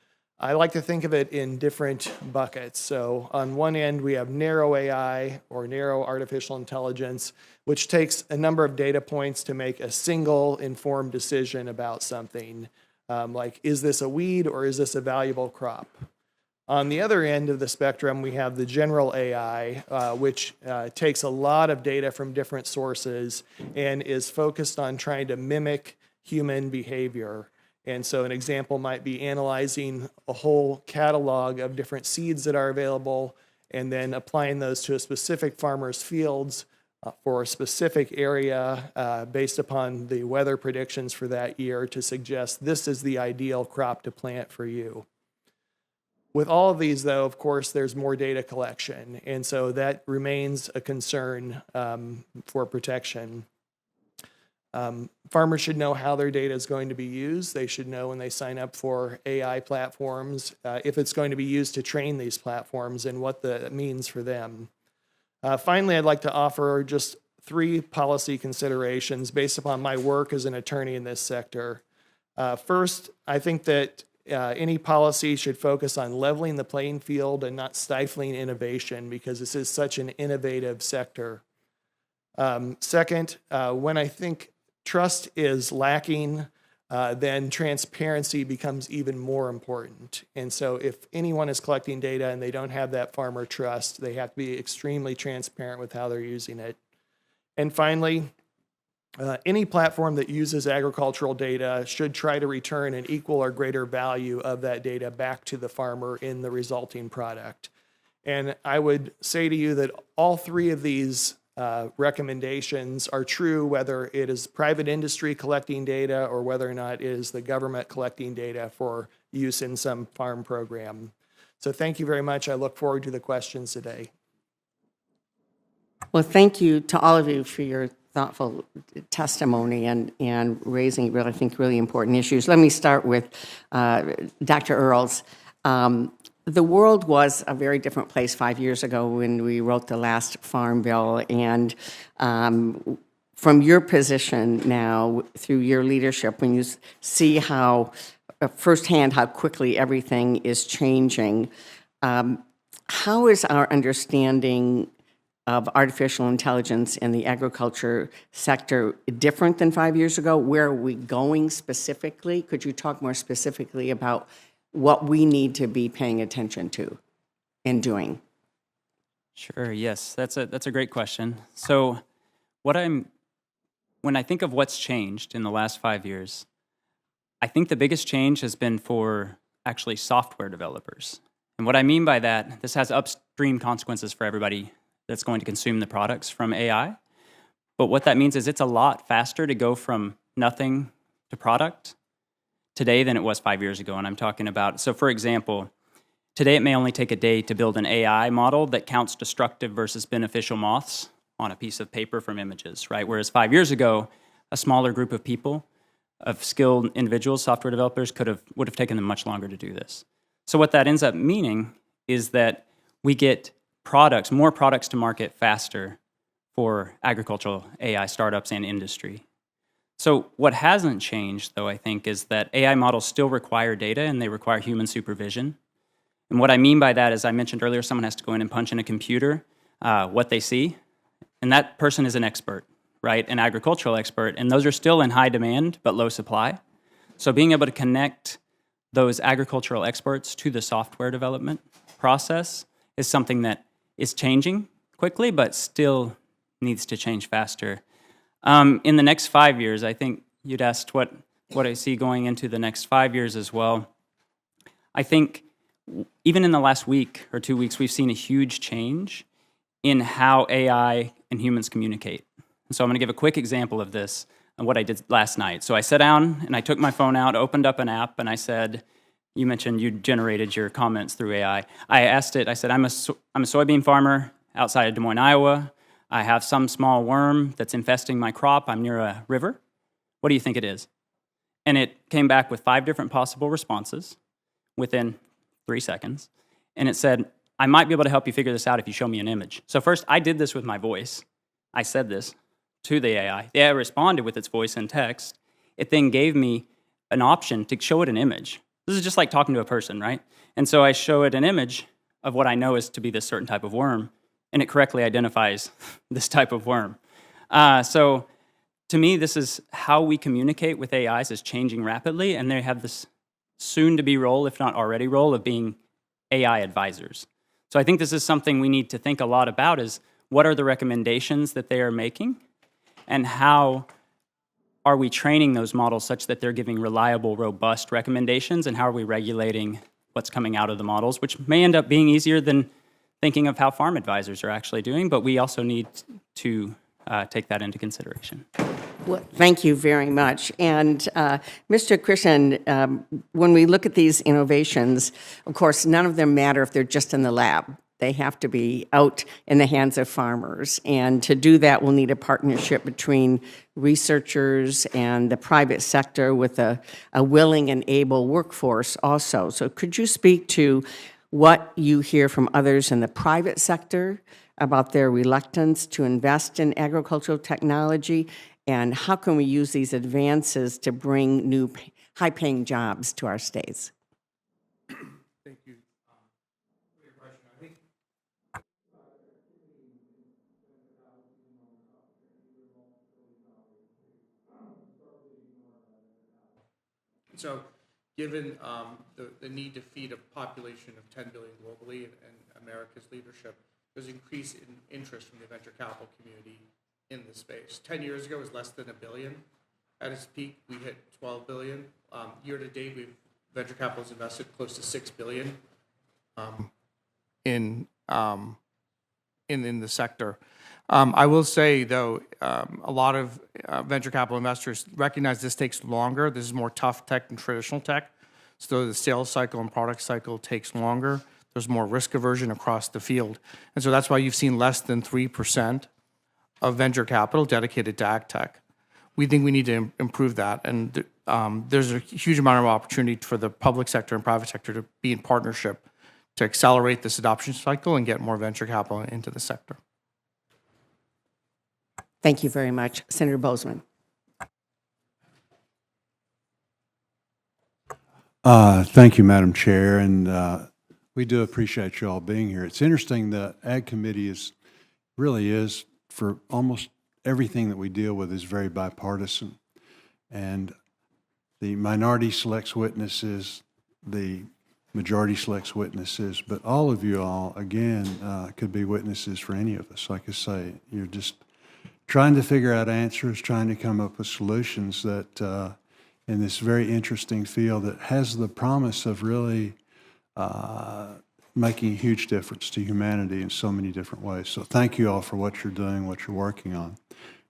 Speaker 9: I like to think of it in different buckets. So on one end, we have narrow AI, or narrow artificial intelligence, which takes a number of data points to make a single informed decision about something. Like, is this a weed or is this a valuable crop? On the other end of the spectrum, we have the general AI, which takes a lot of data from different sources and is focused on trying to mimic human behavior. And so an example might be analyzing a whole catalog of different seeds that are available and then applying those to a specific farmer's fields for a specific area based upon the weather predictions for that year to suggest this is the ideal crop to plant for you. With all of these, though, of course, there's more data collection, and so that remains a concern for protection. Farmers should know how their data is going to be used. They should know when they sign up for AI platforms, if it's going to be used to train these platforms and what that means for them. Finally, I'd like to offer just 3 policy considerations based upon my work as an attorney in this sector. First, I think that any policy should focus on leveling the playing field and not stifling innovation, because this is such an innovative sector. Second, when I think trust is lacking, then transparency becomes even more important. And so if anyone is collecting data and they don't have that farmer trust, they have to be extremely transparent with how they're using it. And finally, any platform that uses agricultural data should try to return an equal or greater value of that data back to the farmer in the resulting product. And I would say to you that all 3 of these recommendations are true, whether it is private industry collecting data or whether or not it is the government collecting data for use in some farm program. So thank you very much. I look forward to the questions today.
Speaker 1: Well, thank you to all of you for your thoughtful testimony and raising, really, I think, really important issues. Let me start with Dr. Earls. The world was a very different place 5 years ago when we wrote the last Farm Bill, and from your position now, through your leadership, when you see how, firsthand, how quickly everything is changing, how is our understanding of artificial intelligence in the agriculture sector different than 5 years ago? Where are we going specifically? Could you talk more specifically about what we need to be paying attention to and doing?
Speaker 5: Sure, yes, that's a great question. So when I think of what's changed in the last 5 years, I think the biggest change has been for actually software developers. And what I mean by that, this has upstream consequences for everybody that's going to consume the products from AI. But what that means is it's a lot faster to go from nothing to product today than it was 5 years ago. And I'm talking about, so for example, Today, it may only take a day to build an AI model that counts destructive versus beneficial moths on a piece of paper from images, right? Whereas 5 years ago, a smaller group of people, of skilled individuals, software developers, would have taken them much longer to do this. So what that ends up meaning is that we get more products to market faster for agricultural AI startups and industry. So what hasn't changed, though, I think, is that AI models still require data and they require human supervision. And what I mean by that is, I mentioned earlier, someone has to go in and punch in a computer what they see, and that person is an expert, right? An agricultural expert, and those are still in high demand but low supply. So being able to connect those agricultural experts to the software development process is something that is changing quickly, but still needs to change faster. In the next 5 years, I think you'd asked what I see going into the next 5 years as well. I think even in the last week or 2 weeks, we've seen a huge change in how AI and humans communicate. So I'm going to give a quick example of this and what I did last night. So I sat down and I took my phone out, opened up an app, and I said, you mentioned you generated your comments through AI. I asked it, I said, I'm a soybean farmer outside of Des Moines, Iowa. I have some small worm that's infesting my crop. I'm near a river. What do you think it is? And it came back with 5 different possible responses within 3 seconds. And it said, I might be able to help you figure this out if you show me an image. So first, I did this with my voice. I said this to the AI. The AI responded with its voice and text. It then gave me an option to show it an image. This is just like talking to a person, right? And so I show it an image of what I know is to be this certain type of worm, and it correctly identifies this type of worm. So to me, this is how we communicate with AIs is changing rapidly, and they have this soon-to-be role, if not already role, of being AI advisors. So I think this is something we need to think a lot about is what are the recommendations that they are making, and how are we training those models such that they're giving reliable, robust recommendations, and how are we regulating what's coming out of the models, which may end up being easier than thinking of how farm advisors are actually doing, but we also need to take that into consideration.
Speaker 1: Well, thank you very much. And Mr. Krishnan, when we look at these innovations, of course, none of them matter if they're just in the lab. They have to be out in the hands of farmers. And to do that, we'll need a partnership between researchers and the private sector with a willing and able workforce also. So could you speak to what you hear from others in the private sector about their reluctance to invest in agricultural technology, and how can we use these advances to bring new high-paying jobs to our states?
Speaker 6: Thank you for your question. I think so. Given the need to feed a population of 10 billion globally and America's leadership, there's increase in interest from the venture capital community in this space. 10 years ago, it was less than $1 billion. At its peak, we hit 12 billion. Year to date, venture capital has invested close to $6 billion in the sector. I will say, though, a lot of venture capital investors recognize this takes longer. This is more tough tech than traditional tech. So the sales cycle and product cycle takes longer. There's more risk aversion across the field. And so that's why you've seen less than 3% of venture capital dedicated to ag tech. We think we need to improve that. And there's a huge amount of opportunity for the public sector and private sector to be in partnership to accelerate this adoption cycle and get more venture capital into the sector.
Speaker 1: Thank you very much. Senator Boozman.
Speaker 2: Thank you, Madam Chair, and we do appreciate you all being here. It's interesting that Ag Committee really is, for almost everything that we deal with, is very bipartisan. And the minority selects witnesses, the majority selects witnesses, but all of you all, again, could be witnesses for any of us. Like I say, you're just trying to figure out answers, trying to come up with solutions that in this very interesting field that has the promise of really making a huge difference to humanity in so many different ways. So thank you all for what you're doing, what you're working on.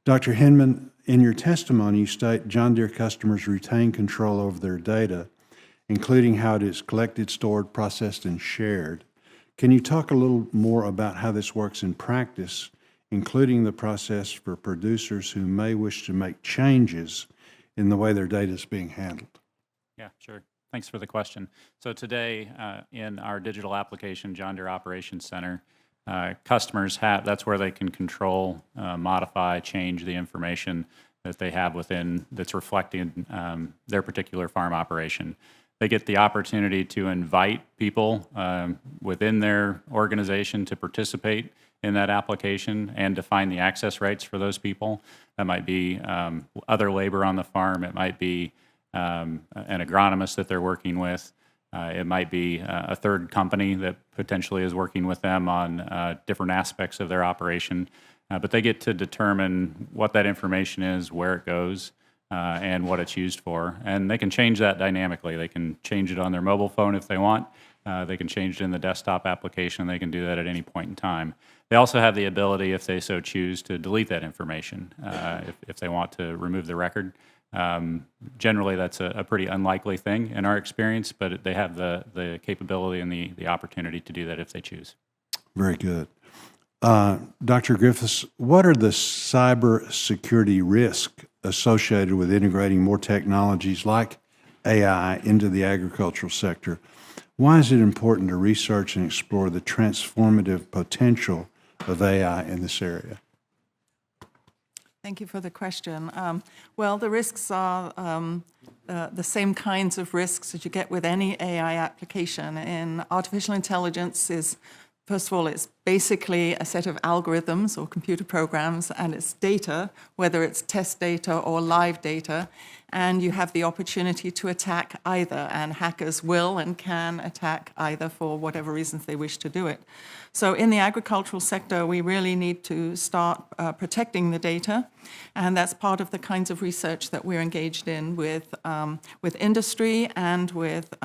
Speaker 2: Dr. Hinman, in your testimony, you state John Deere customers retain control over their data including how it is collected, stored, processed, and shared. Can you talk a little more about how this works in practice, including the process for producers who may wish to make changes in the way their data is being handled?
Speaker 8: Yeah, sure. Thanks for the question. So today, in our digital application, John Deere Operations Center, customers have, that's where they can control, modify, change the information that they have within, that's reflecting their particular farm operation. They get the opportunity to invite people within their organization to participate in that application and define the access rights for those people. That might be other labor on the farm. It might be an agronomist that they're working with. It might be a third company that potentially is working with them on different aspects of their operation. But they get to determine what that information is, where it goes, and what it's used for. And they can change that dynamically. They can change it on their mobile phone if they want. They can change it in the desktop application. They can do that at any point in time. They also have the ability, if they so choose, to delete that information if they want to remove the record. Generally, that's a pretty unlikely thing in our experience, but they have the capability and the opportunity to do that if they choose.
Speaker 2: Very good. Dr. Griffiths, what are the cybersecurity risks associated with integrating more technologies like AI into the agricultural sector? Why is it important to research and explore the transformative potential of AI in this area?
Speaker 7: Thank you for the question. Well, the risks are the same kinds of risks that you get with any AI application. And artificial intelligence is, first of all, it's basically a set of algorithms or computer programs, and it's data, whether it's test data or live data, and you have the opportunity to attack either, and hackers will and can attack either for whatever reasons they wish to do it. So in the agricultural sector, we really need to start protecting the data, and that's part of the kinds of research that we're engaged in with industry and with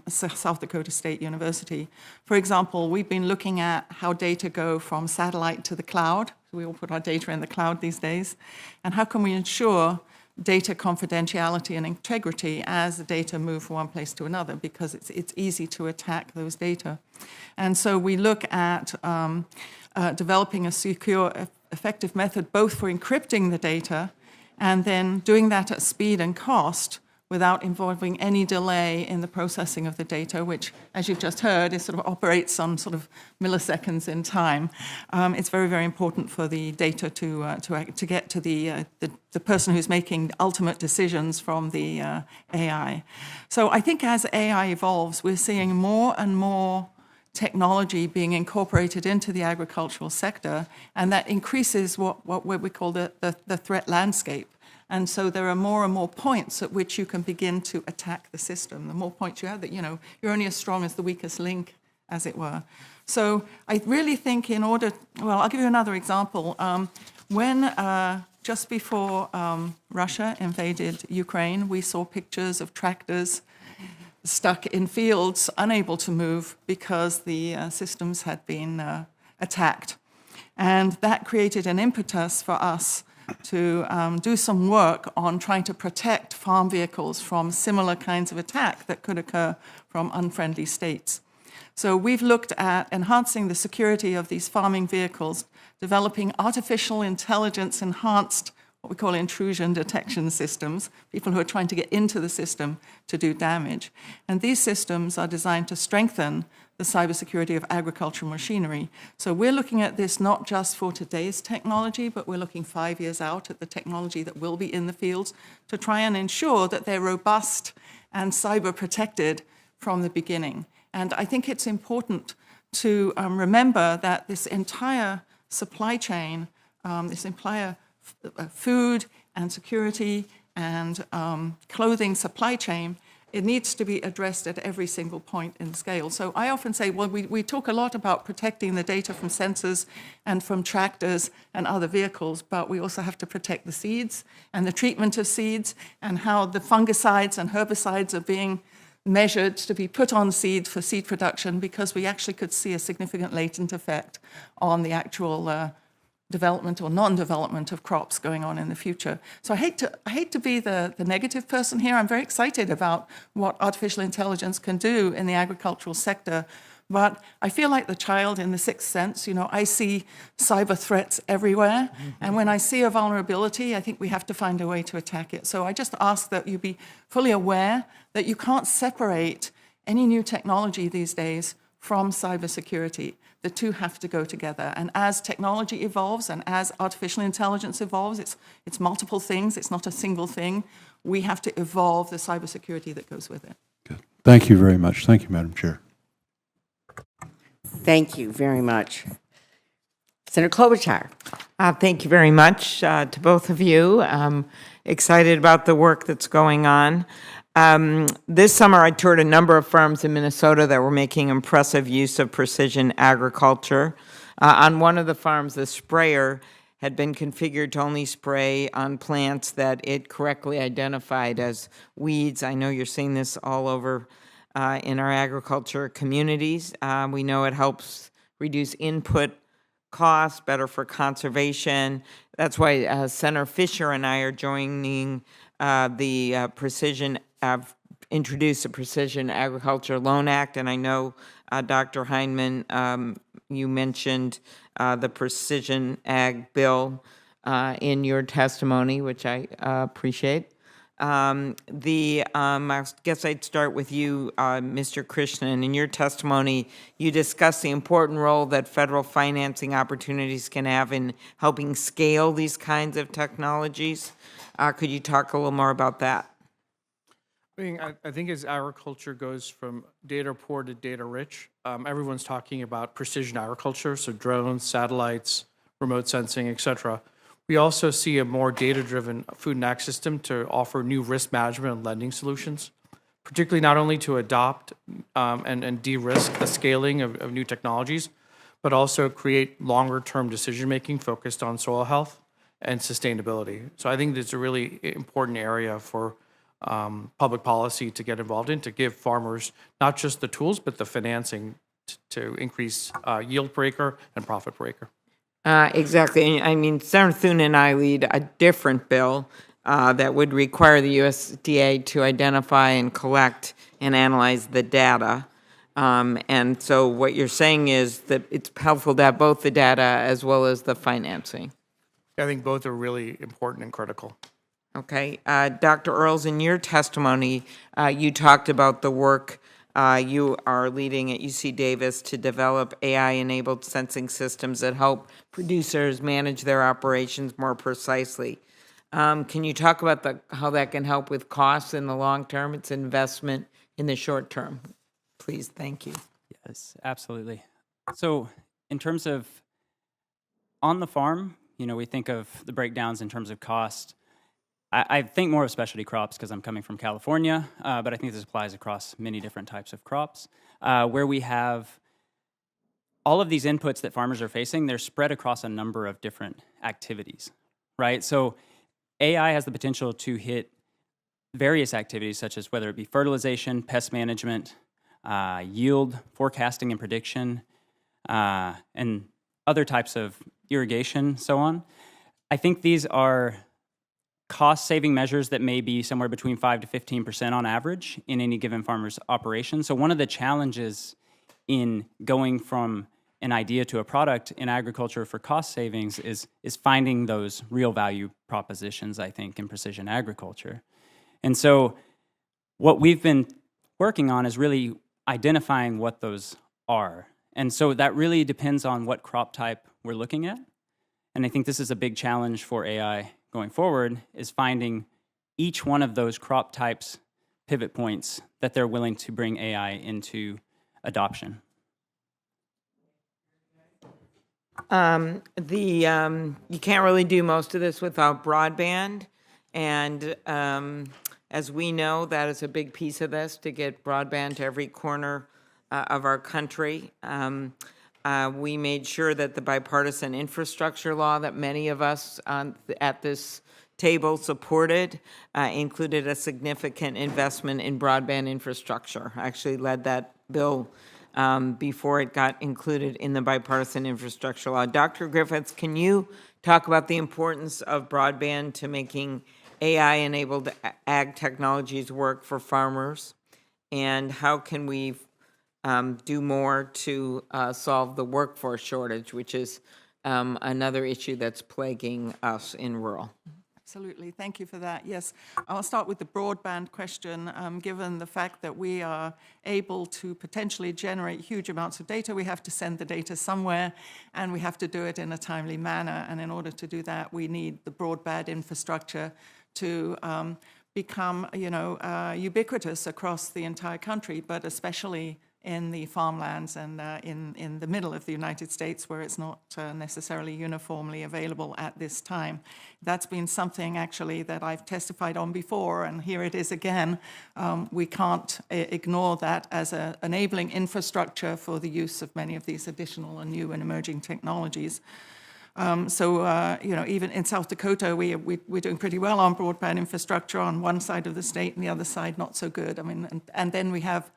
Speaker 7: South Dakota State University. For example, we've been looking at how data go from satellite to the cloud. We all put our data in the cloud these days. And how can we ensure data confidentiality and integrity as the data move from one place to another, because it's easy to attack those data. And so we look at developing a secure, effective method both for encrypting the data and then doing that at speed and cost without involving any delay in the processing of the data, which, as you've just heard, is sort of operates on sort of milliseconds in time. It's very, very important for the data to get to the person who's making ultimate decisions from the AI. So I think as AI evolves, we're seeing more and more technology being incorporated into the agricultural sector, and that increases what we call the threat landscape. And so there are more and more points at which you can begin to attack the system. The more points you have, that you're only as strong as the weakest link, as it were. So I really think I'll give you another example. When just before Russia invaded Ukraine, we saw pictures of tractors stuck in fields, unable to move because the systems had been attacked. And that created an impetus for us to do some work on trying to protect farm vehicles from similar kinds of attack that could occur from unfriendly states. So we've looked at enhancing the security of these farming vehicles, developing artificial intelligence enhanced, what we call intrusion detection systems, people who are trying to get into the system to do damage. And these systems are designed to strengthen the cybersecurity of agricultural machinery. So we're looking at this not just for today's technology, but we're looking 5 years out at the technology that will be in the fields to try and ensure that they're robust and cyber protected from the beginning. And I think it's important to remember that this entire supply chain, this entire food and security and clothing supply chain, it needs to be addressed at every single point in the scale. So I often say, well, we talk a lot about protecting the data from sensors and from tractors and other vehicles, but we also have to protect the seeds and the treatment of seeds and how the fungicides and herbicides are being measured to be put on seed for seed production, because we actually could see a significant latent effect on the actual development or non-development of crops going on in the future. So I hate to be the negative person here. I'm very excited about what artificial intelligence can do in the agricultural sector. But I feel like the child in the sixth sense. I see cyber threats everywhere. And when I see a vulnerability, I think we have to find a way to attack it. So I just ask that you be fully aware that you can't separate any new technology these days from cybersecurity. The two have to go together. And as technology evolves and as artificial intelligence evolves, it's multiple things. It's not a single thing. We have to evolve the cybersecurity that goes with it.
Speaker 2: Good. Thank you very much. Thank you, Madam Chair.
Speaker 1: Thank you very much. Senator Klobuchar.
Speaker 10: Thank you very much to both of you. I'm excited about the work that's going on. This summer, I toured a number of farms in Minnesota that were making impressive use of precision agriculture. On one of the farms, the sprayer had been configured to only spray on plants that it correctly identified as weeds. I know you're seeing this all over in our agriculture communities. We know it helps reduce input costs, better for conservation. That's why Senator Fisher and I are joining introduced the Precision Agriculture Loan Act, and I know Dr. Heineman, you mentioned the Precision Ag Bill in your testimony, which I appreciate. I guess I'd start with you, Mr. Krishnan. In your testimony, you discussed the important role that federal financing opportunities can have in helping scale these kinds of technologies. Could you talk a little more about that?
Speaker 6: I think as agriculture goes from data poor to data rich, everyone's talking about precision agriculture, so drones, satellites, remote sensing, et cetera. We also see a more data-driven food and ag system to offer new risk management and lending solutions, particularly not only to adopt and de-risk the scaling of new technologies, but also create longer-term decision-making focused on soil health and sustainability. So I think it's a really important area for public policy to get involved in, to give farmers not just the tools, but the financing to increase yield per acre and profit per acre.
Speaker 10: Exactly. I mean, Senator Thune and I lead a different bill that would require the USDA to identify and collect and analyze the data. And so what you're saying is that it's helpful to have both the data as well as the financing.
Speaker 6: I think both are really important and critical.
Speaker 10: Okay. Dr. Earls, in your testimony, you talked about the work you are leading at UC Davis to develop AI-enabled sensing systems that help producers manage their operations more precisely. Can you talk about how that can help with costs in the long term? It's investment in the short term. Please, thank you.
Speaker 5: Yes, absolutely. So in terms of on the farm, we think of the breakdowns in terms of cost. I think more of specialty crops because I'm coming from California, but I think this applies across many different types of crops, where we have all of these inputs that farmers are facing. They're spread across a number of different activities, right? So AI has the potential to hit various activities, such as whether it be fertilization, pest management, yield, forecasting and prediction, and other types of irrigation, so on. I think these are cost-saving measures that may be somewhere between 5 to 15% on average in any given farmer's operation. So one of the challenges in going from an idea to a product in agriculture for cost savings is finding those real value propositions, I think, in precision agriculture. And so what we've been working on is really identifying what those are. And so that really depends on what crop type we're looking at. And I think this is a big challenge for AI going forward, is finding each one of those crop types pivot points that they're willing to bring AI into adoption.
Speaker 10: You can't really do most of this without broadband, and as we know, that is a big piece of this, to get broadband to every corner of our country. We made sure that the bipartisan infrastructure law that many of us at this table supported included a significant investment in broadband infrastructure. I actually led that bill before it got included in the bipartisan infrastructure law. Dr. Griffiths, can you talk about the importance of broadband to making AI-enabled ag technologies work for farmers? And how can we do more to solve the workforce shortage, which is another issue that's plaguing us in rural?
Speaker 7: Absolutely. Thank you for that. Yes, I'll start with the broadband question. Given the fact that we are able to potentially generate huge amounts of data, we have to send the data somewhere, and we have to do it in a timely manner. And in order to do that, we need the broadband infrastructure to become, ubiquitous across the entire country, but especially in the farmlands and in the middle of the United States, where it's not necessarily uniformly available at this time. That's been something actually that I've testified on before, and here it is again. We can't ignore that as an enabling infrastructure for the use of many of these additional and new and emerging technologies. Even in South Dakota, we're doing pretty well on broadband infrastructure on one side of the state, and the other side not so good. I mean, and then we have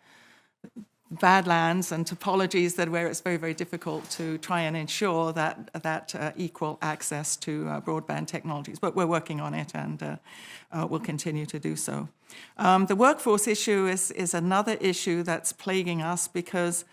Speaker 7: badlands and topologies where it's very, very difficult to try and ensure that equal access to broadband technologies. But we're working on it, and we'll continue to do so. The workforce issue is another issue that's plaguing us because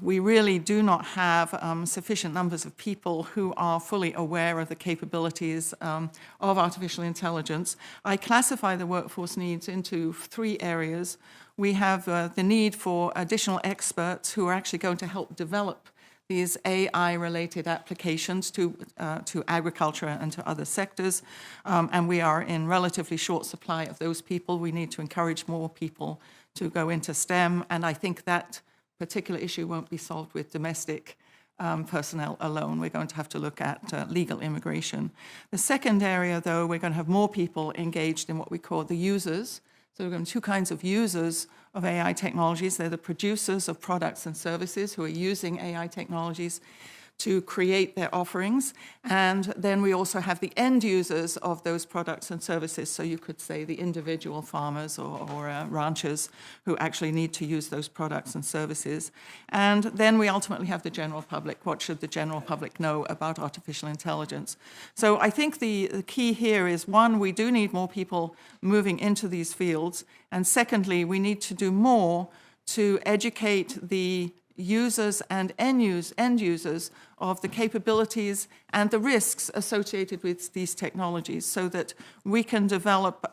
Speaker 7: we really do not have sufficient numbers of people who are fully aware of the capabilities of artificial intelligence. I classify the workforce needs into 3 areas. We have the need for additional experts who are actually going to help develop these AI-related applications to agriculture and to other sectors. And we are in relatively short supply of those people. We need to encourage more people to go into STEM, and I think that particular issue won't be solved with domestic personnel alone. We're going to have to look at legal immigration. The second area, though, we're going to have more people engaged in what we call the users. So we're going to have 2 kinds of users of AI technologies. They're the producers of products and services who are using AI technologies to create their offerings. And then we also have the end users of those products and services. So you could say the individual farmers or ranchers who actually need to use those products and services. And then we ultimately have the general public. What should the general public know about artificial intelligence? So I think the key here is, 1, we do need more people moving into these fields. And secondly, we need to do more to educate the users and end users of the capabilities and the risks associated with these technologies, so that we can develop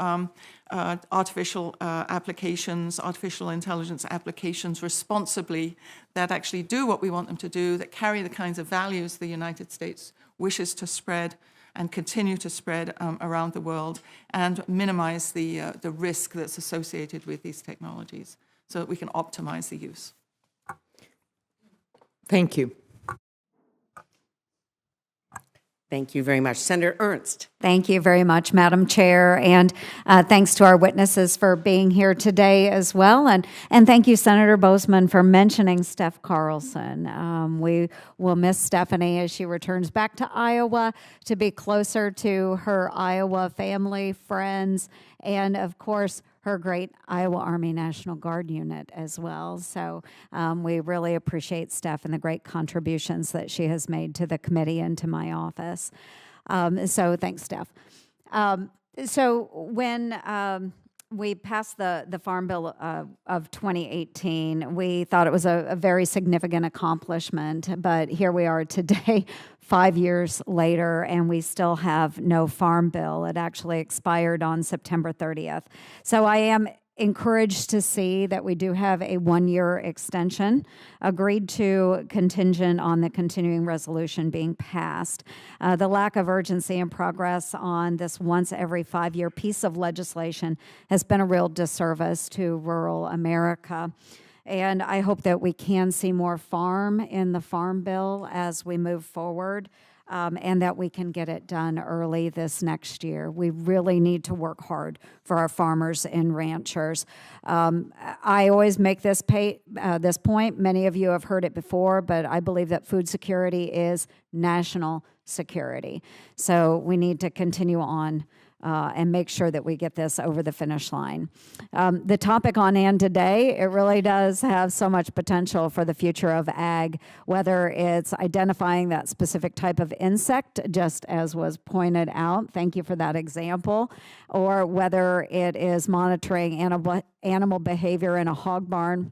Speaker 7: artificial intelligence applications responsibly that actually do what we want them to do, that carry the kinds of values the United States wishes to spread and continue to spread around the world, and minimize the risk that's associated with these technologies, so that we can optimize the use.
Speaker 10: Thank you.
Speaker 1: Thank you very much. Senator Ernst.
Speaker 11: Thank you very much, Madam Chair, and thanks to our witnesses for being here today as well, and thank you, Senator Boozman, for mentioning Steph Carlson. We will miss Stephanie as she returns back to Iowa to be closer to her Iowa family, friends, and of course, her great Iowa Army National Guard unit as well. So we really appreciate Steph and the great contributions that she has made to the committee and to my office. So thanks, Steph. So when we passed the Farm Bill of 2018, we thought it was a very significant accomplishment, but here we are today, 5 years later, and we still have no Farm Bill. It actually expired on September 30th. So I am encouraged to see that we do have a 1-year extension agreed to, contingent on the continuing resolution being passed. The lack of urgency and progress on this once every 5-year piece of legislation has been a real disservice to rural America. And I hope that we can see more farm in the Farm Bill as we move forward, and that we can get it done early this next year. We really need to work hard for our farmers and ranchers. I always make this point. Many of you have heard it before, but I believe that food security is national security. So we need to continue on and make sure that we get this over the finish line. The topic on hand today, it really does have so much potential for the future of ag, whether it's identifying that specific type of insect, just as was pointed out, thank you for that example, or whether it is monitoring animal behavior in a hog barn.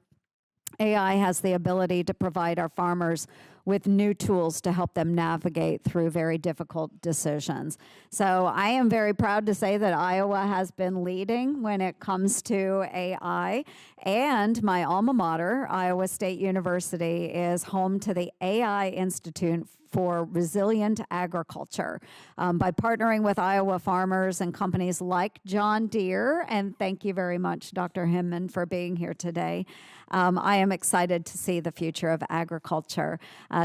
Speaker 11: AI has the ability to provide our farmers with new tools to help them navigate through very difficult decisions. So I am very proud to say that Iowa has been leading when it comes to AI, and my alma mater, Iowa State University, is home to the AI Institute for Resilient Agriculture. By partnering with Iowa farmers and companies like John Deere, and thank you very much, Dr. Hinman, for being here today, I am excited to see the future of agriculture.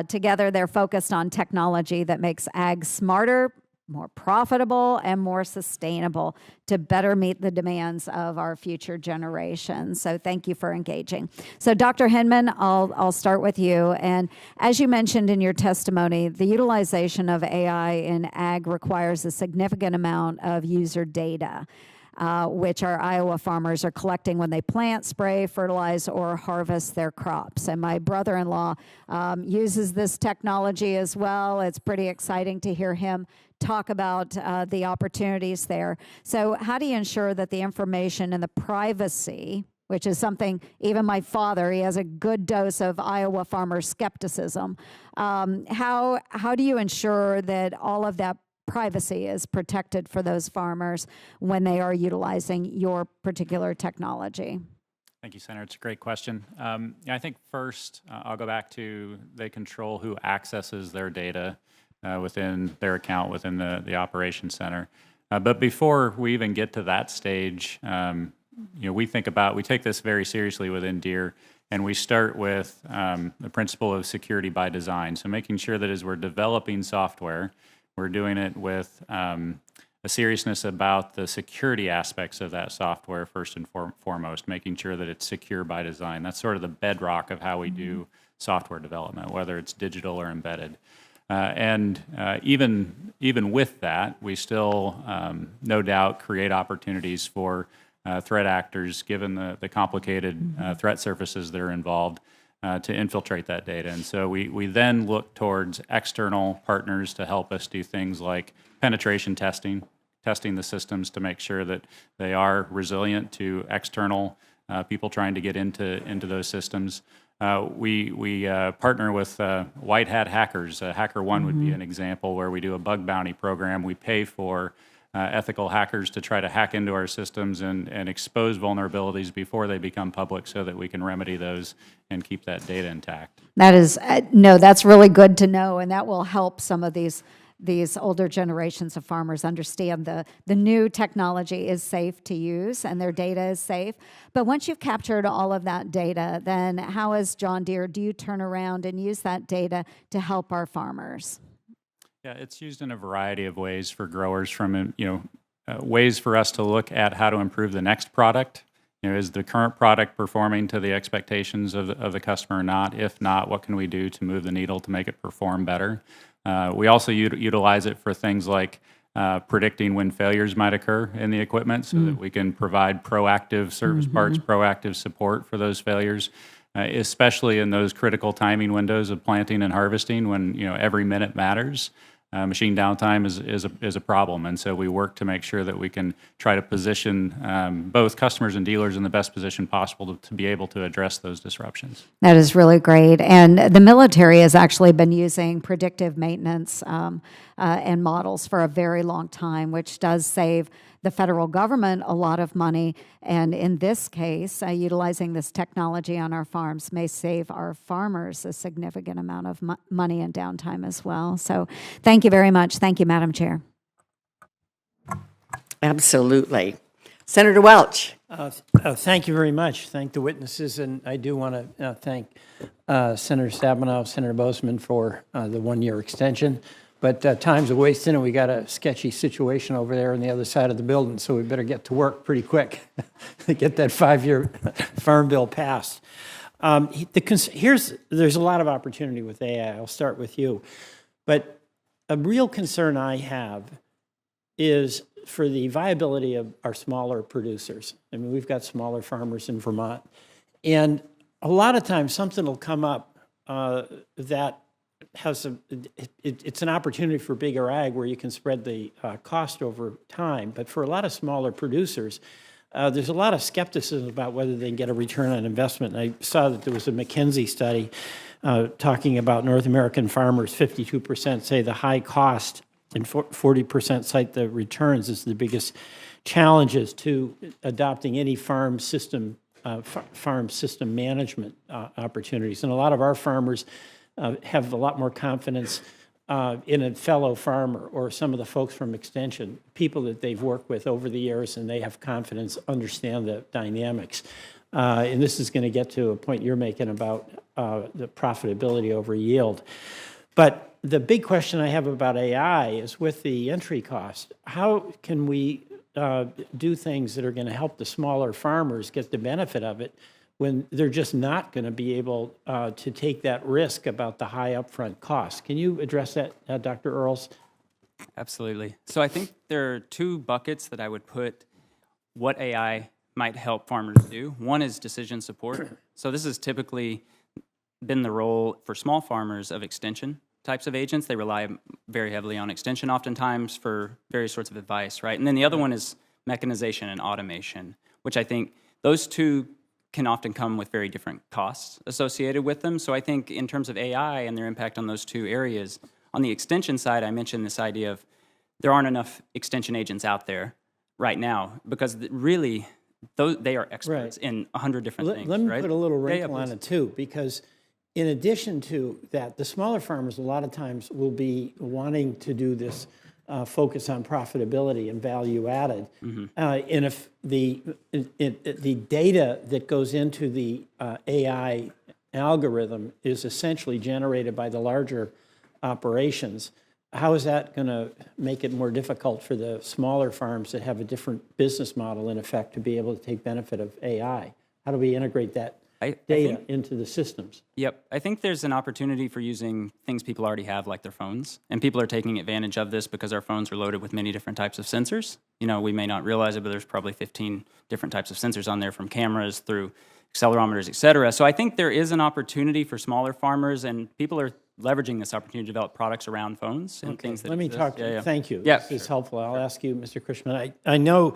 Speaker 11: Together, they're focused on technology that makes ag smarter, more profitable, and more sustainable to better meet the demands of our future generations. So thank you for engaging. So Dr. Hinman, I'll start with you. And as you mentioned in your testimony, the utilization of AI in ag requires a significant amount of user data, which our Iowa farmers are collecting when they plant, spray, fertilize, or harvest their crops. And my brother-in-law uses this technology as well. It's pretty exciting to hear him talk about the opportunities there. So how do you ensure that the information and the privacy, which is something even my father, he has a good dose of Iowa farmer skepticism. How do you ensure that all of that privacy is protected for those farmers when they are utilizing your particular technology?
Speaker 8: Thank you, Senator. It's a great question. I think first, I'll go back to they control who accesses their data within their account within the operations center. But before we even get to that stage, we take this very seriously within Deere, and we start with the principle of security by design. So making sure that as we're developing software, we're doing it with a seriousness about the security aspects of that software first and foremost, making sure that it's secure by design. That's sort of the bedrock of how we do software development, whether it's digital or embedded. Even with that, we still, no doubt, create opportunities for threat actors, given the complicated threat surfaces that are involved, to infiltrate that data. And so we then look towards external partners to help us do things like penetration testing the systems to make sure that they are resilient to external people trying to get into those systems. We partner with white hat hackers. HackerOne would be an example where we do a bug bounty program. We pay for ethical hackers to try to hack into our systems and expose vulnerabilities before they become public so that we can remedy those and keep that data intact.
Speaker 11: That is, that's really good to know, and that will help some of these older generations of farmers understand the new technology is safe to use and their data is safe. But once you've captured all of that data, then how as John Deere do you turn around and use that data to help our farmers?
Speaker 8: Yeah, it's used in a variety of ways for growers, from ways for us to look at how to improve the next product. Is the current product performing to the expectations of the customer or not? If not, what can we do to move the needle to make it perform better? We also utilize it for things like predicting when failures might occur in the equipment so that we can provide proactive service parts, proactive support for those failures, especially in those critical timing windows of planting and harvesting when every minute matters. Machine downtime is a problem, and so we work to make sure that we can try to position both customers and dealers in the best position possible to be able to address those disruptions.
Speaker 11: That is really great, and the military has actually been using predictive maintenance and models for a very long time, which does save the federal government a lot of money, and in this case, utilizing this technology on our farms may save our farmers a significant amount of money and downtime as well. So thank you very much. Thank you, Madam Chair.
Speaker 1: Absolutely. Senator Welch.
Speaker 12: Thank you very much. Thank the witnesses, and I do want to thank Senator Stabenow, Senator Bozeman for the one-year extension. But time's a wasting, and we got a sketchy situation over there on the other side of the building, so we better get to work pretty quick to get that 5-year farm bill passed. There's a lot of opportunity with AI. I'll start with you. But a real concern I have is for the viability of our smaller producers. I mean, we've got smaller farmers in Vermont, and a lot of times something will come up that has it's an opportunity for bigger ag where you can spread the cost over time. But for a lot of smaller producers, there's a lot of skepticism about whether they can get a return on investment. And I saw that there was a McKinsey study talking about North American farmers. 52% say the high cost and 40% cite the returns as the biggest challenges to adopting any farm system management opportunities. And a lot of our farmers have a lot more confidence in a fellow farmer or some of the folks from Extension, people that they've worked with over the years, and they have confidence, understand the dynamics. And this is going to get to a point you're making about the profitability over yield. But the big question I have about AI is with the entry cost, how can we do things that are going to help the smaller farmers get the benefit of it when they're just not going to be able to take that risk about the high upfront cost? Can you address that, Dr. Earls?
Speaker 5: Absolutely. So I think there are two buckets that I would put what AI might help farmers do. One is decision support. So this has typically been the role for small farmers of extension types of agents. They rely very heavily on extension oftentimes for various sorts of advice, right? And then the other one is mechanization and automation, which I think those two can often come with very different costs associated with them. So I think in terms of AI and their impact on those two areas, on the extension side, I mentioned this idea of there aren't enough extension agents out there right now because really they are experts in 100 different things.
Speaker 12: Let me
Speaker 5: right?
Speaker 12: put a little wrinkle on it too, because in addition to that, the smaller farmers a lot of times will be wanting to do this focus on profitability and value added. And if the data that goes into the AI algorithm is essentially generated by the larger operations, how is that going to make it more difficult for the smaller farms that have a different business model in effect to be able to take benefit of AI? How do we integrate that data into the systems?
Speaker 5: Yep. I think there's an opportunity for using things people already have, like their phones. And people are taking advantage of this because our phones are loaded with many different types of sensors. You know, we may not realize it, but there's probably 15 different types of sensors on there, from cameras through accelerometers, et cetera. So I think there is an opportunity for smaller farmers, and people are leveraging this opportunity to develop products around phones and things that
Speaker 12: Let me
Speaker 5: exist.
Speaker 12: talk to you. Thank you.
Speaker 5: Yeah.
Speaker 12: This is helpful. I'll ask you, Mr. Chrisman. I know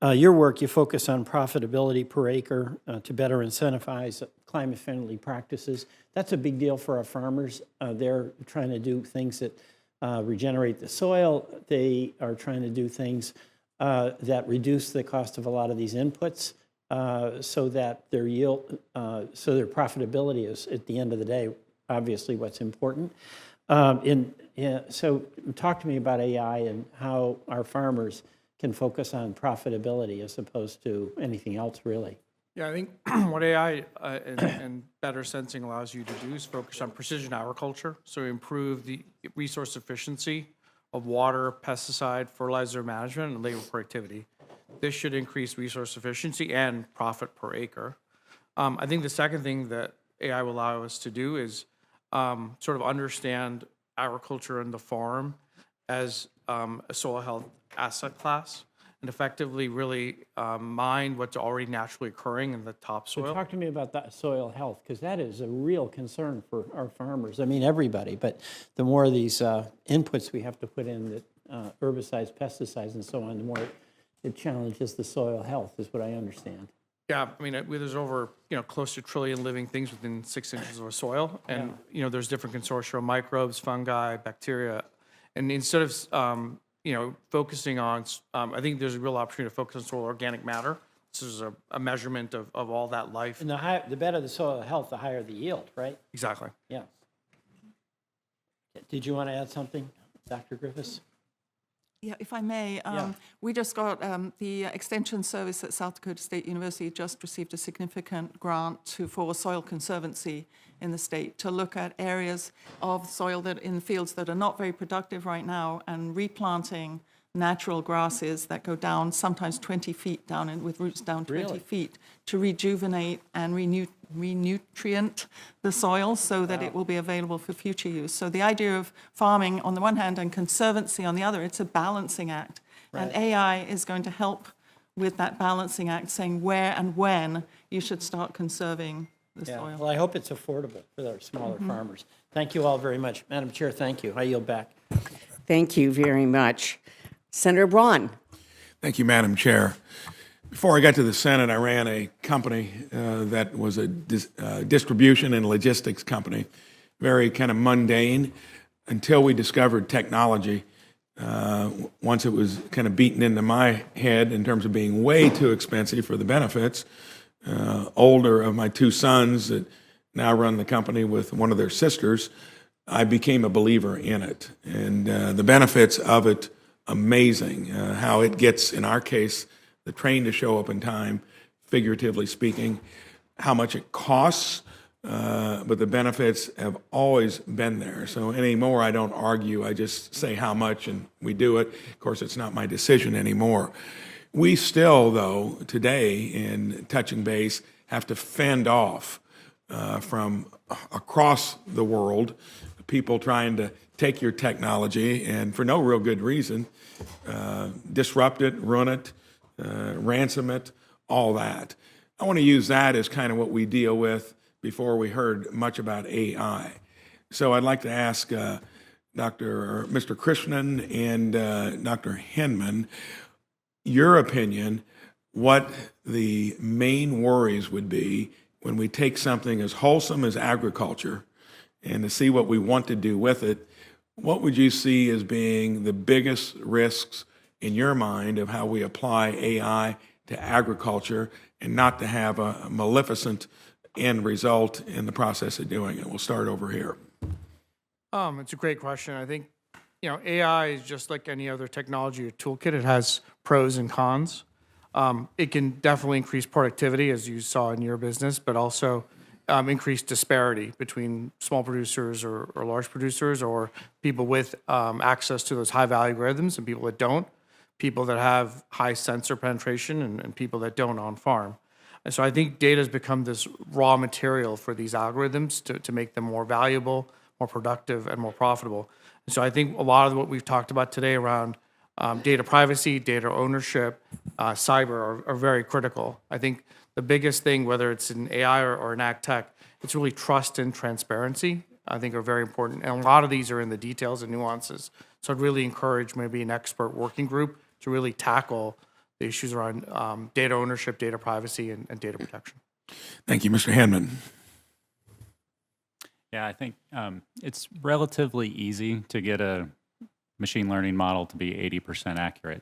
Speaker 12: your work, you focus on profitability per acre to better incentivize climate-friendly practices. That's a big deal for our farmers. They're trying to do things that regenerate the soil. They are trying to do things that reduce the cost of a lot of these inputs so that their yield, so their profitability is, at the end of the day, obviously what's important. So talk to me about AI and how our farmers can focus on profitability as opposed to anything else, really.
Speaker 6: Yeah, I think what AI and better sensing allows you to do is focus on precision agriculture, so improve the resource efficiency of water, pesticide, fertilizer management, and labor productivity. This should increase resource efficiency and profit per acre. I think the second thing that AI will allow us to do is sort of understand agriculture and the farm as a soil health asset class, and effectively really mine what's already naturally occurring in the topsoil.
Speaker 12: So talk to me about that soil health, because that is a real concern for our farmers. I mean, everybody, but the more of these inputs we have to put in, that herbicides, pesticides, and so on, the more it challenges the soil health, is what I understand.
Speaker 6: Yeah, I mean, there's over close to 1 trillion living things within 6 inches of soil, and there's different consortia of microbes, fungi, bacteria, and instead of focusing on, I think there's a real opportunity to focus on soil organic matter. This is a measurement of all that life.
Speaker 12: And the better the soil health, the higher the yield, right?
Speaker 6: Exactly.
Speaker 12: Yeah. Did you want to add something, Dr. Griffiths?
Speaker 7: Yeah, if I may, we just got the Extension Service at South Dakota State University just received a significant grant for soil conservancy in the state to look at areas of soil that in fields that are not very productive right now, and replanting natural grasses that go down sometimes 20 feet down and with roots down 20 feet to rejuvenate and renutrient the soil so that it will be available for future use. So the idea of farming on the one hand and conservancy on the other, it's a balancing act. And AI is going to help with that balancing act, saying where and when you should start conserving the
Speaker 12: Yeah,
Speaker 7: soil.
Speaker 12: well, I hope it's affordable for our smaller farmers. Thank you all very much. Madam Chair, thank you. I yield back.
Speaker 1: Thank you very much. Senator Braun.
Speaker 4: Thank you, Madam Chair. Before I got to the Senate, I ran a company that was a distribution and logistics company, very kind of mundane, until we discovered technology. Once it was kind of beaten into my head in terms of being way too expensive for the benefits, older of my two sons that now run the company with one of their sisters, I became a believer in it. And the benefits of it, amazing. How it gets, in our case, the train to show up in time, figuratively speaking, how much it costs, but the benefits have always been there. So anymore, I don't argue. I just say how much, and we do it. Of course, it's not my decision anymore. We still, though, today in touching base, have to fend off from across the world people trying to take your technology and, for no real good reason, disrupt it, ruin it, ransom it, all that. I want to use that as kind of what we deal with before we heard much about AI. So I'd like to ask Mr. Krishnan and Dr. Hinman, your opinion, what the main worries would be when we take something as wholesome as agriculture and to see what we want to do with it. What would you see as being the biggest risks in your mind of how we apply AI to agriculture and not to have a maleficent end result in the process of doing it? We'll start over here.
Speaker 6: It's a great question. I think, AI is just like any other technology or toolkit. It has pros and cons. It can definitely increase productivity, as you saw in your business, but also increase disparity between small producers or large producers, or people with access to those high-value algorithms and people that don't, people that have high sensor penetration and people that don't on farm. And so I think data has become this raw material for these algorithms to make them more valuable, more productive, and more profitable. And so I think a lot of what we've talked about today around data privacy, data ownership, cyber are very critical. I think the biggest thing, whether it's in AI or in ag tech, it's really trust and transparency, I think, are very important. And a lot of these are in the details and nuances. So I'd really encourage maybe an expert working group to really tackle the issues around data ownership, data privacy, and data protection.
Speaker 4: Thank you, Mr. Hanman.
Speaker 8: Yeah, I think it's relatively easy to get a machine learning model to be 80% accurate.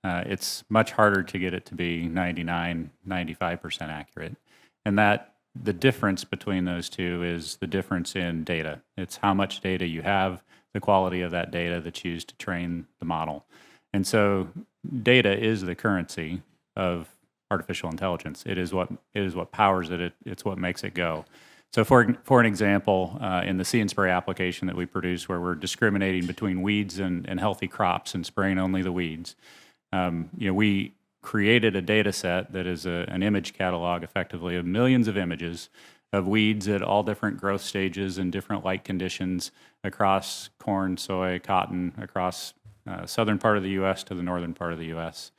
Speaker 8: It's much harder to get it to be 99, 95% accurate. And that the difference between those two is the difference in data. It's how much data you have, the quality of that data that's used to train the model. And so data is the currency of artificial intelligence. It is what powers it. It's what makes it go. So for an example, in the See and Spray application that we produce, where we're discriminating between weeds and healthy crops and spraying only the weeds, we created a data set that is an image catalog, effectively, of millions of images of weeds at all different growth stages and different light conditions across corn, soy, cotton, across southern part of the U.S. to the northern part of the U.S.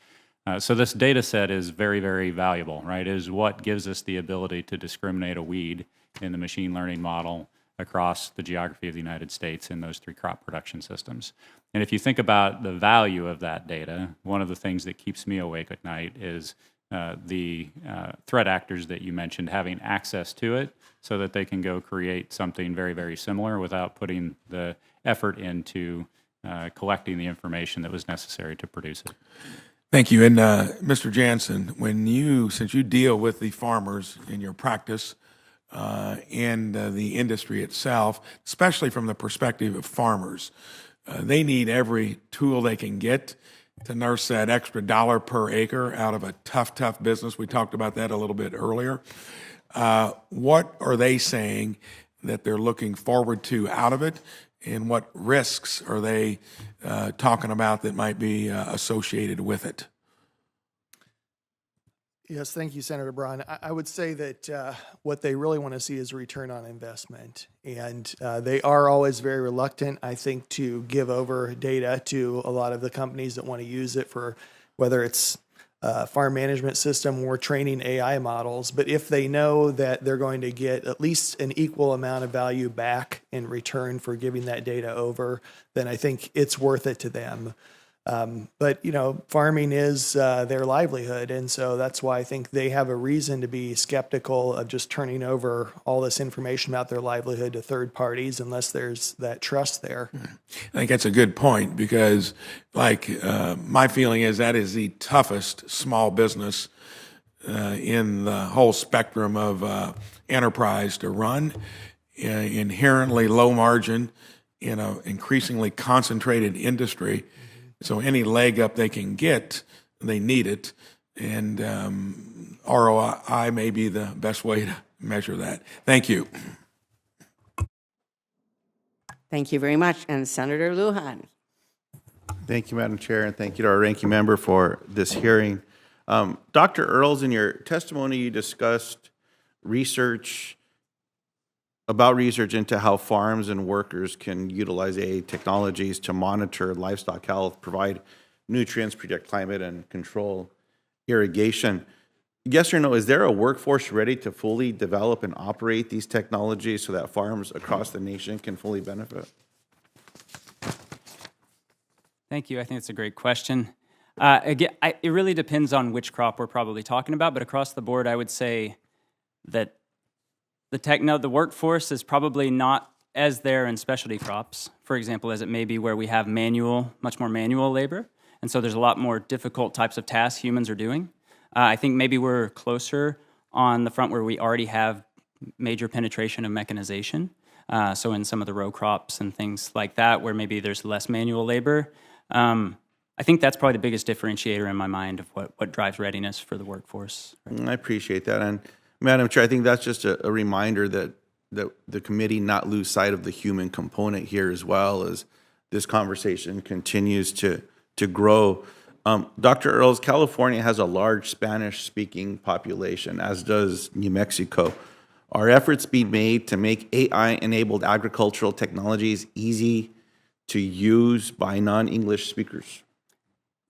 Speaker 8: So this data set is very, very valuable, right? It is what gives us the ability to discriminate a weed in the machine learning model across the geography of the United States in those 3 crop production systems. And if you think about the value of that data, one of the things that keeps me awake at night is the threat actors that you mentioned having access to it so that they can go create something very, very similar without putting the effort into collecting the information that was necessary to produce it.
Speaker 4: Thank you. And Mr. Jansen, since you deal with the farmers in your practice and the industry itself, especially from the perspective of farmers, they need every tool they can get to nurse that extra dollar per acre out of a tough business. We talked about that a little bit earlier. What are they saying that they're looking forward to out of it, and what risks are they talking about that might be associated with it?
Speaker 9: Yes, thank you, Senator Braun. I would say that what they really want to see is return on investment. And they are always very reluctant, I think, to give over data to a lot of the companies that want to use it for whether it's farm management system or training AI models. But if they know that they're going to get at least an equal amount of value back in return for giving that data over, then I think it's worth it to them. But, farming is their livelihood. And so that's why I think they have a reason to be skeptical of just turning over all this information about their livelihood to third parties unless there's that trust there.
Speaker 4: I think that's a good point because, my feeling is that is the toughest small business in the whole spectrum of enterprise to run. Inherently low margin in an increasingly concentrated industry. So any leg up they can get, they need it. And ROI may be the best way to measure that. Thank you.
Speaker 1: Thank you very much. And Senator Lujan.
Speaker 13: Thank you, Madam Chair, and thank you to our ranking member for this hearing. Dr. Earls, in your testimony, you discussed research into how farms and workers can utilize AI technologies to monitor livestock health, provide nutrients, predict climate, and control irrigation. Yes or no, is there a workforce ready to fully develop and operate these technologies so that farms across the nation can fully benefit?
Speaker 5: Thank you. I think it's a great question. Again, it really depends on which crop we're probably talking about, but across the board, I would say that the workforce is probably not as there in specialty crops, for example, as it may be where we have much more manual labor. And so there's a lot more difficult types of tasks humans are doing. I think maybe we're closer on the front where we already have major penetration of mechanization. So in some of the row crops and things like that, where maybe there's less manual labor. I think that's probably the biggest differentiator in my mind of what drives readiness for the workforce.
Speaker 13: I appreciate that. And Madam Chair, I think that's just a reminder that the committee not lose sight of the human component here as well as this conversation continues to grow. Dr. Earls, California has a large Spanish-speaking population, as does New Mexico. Are efforts being made to make AI-enabled agricultural technologies easy to use by non-English speakers?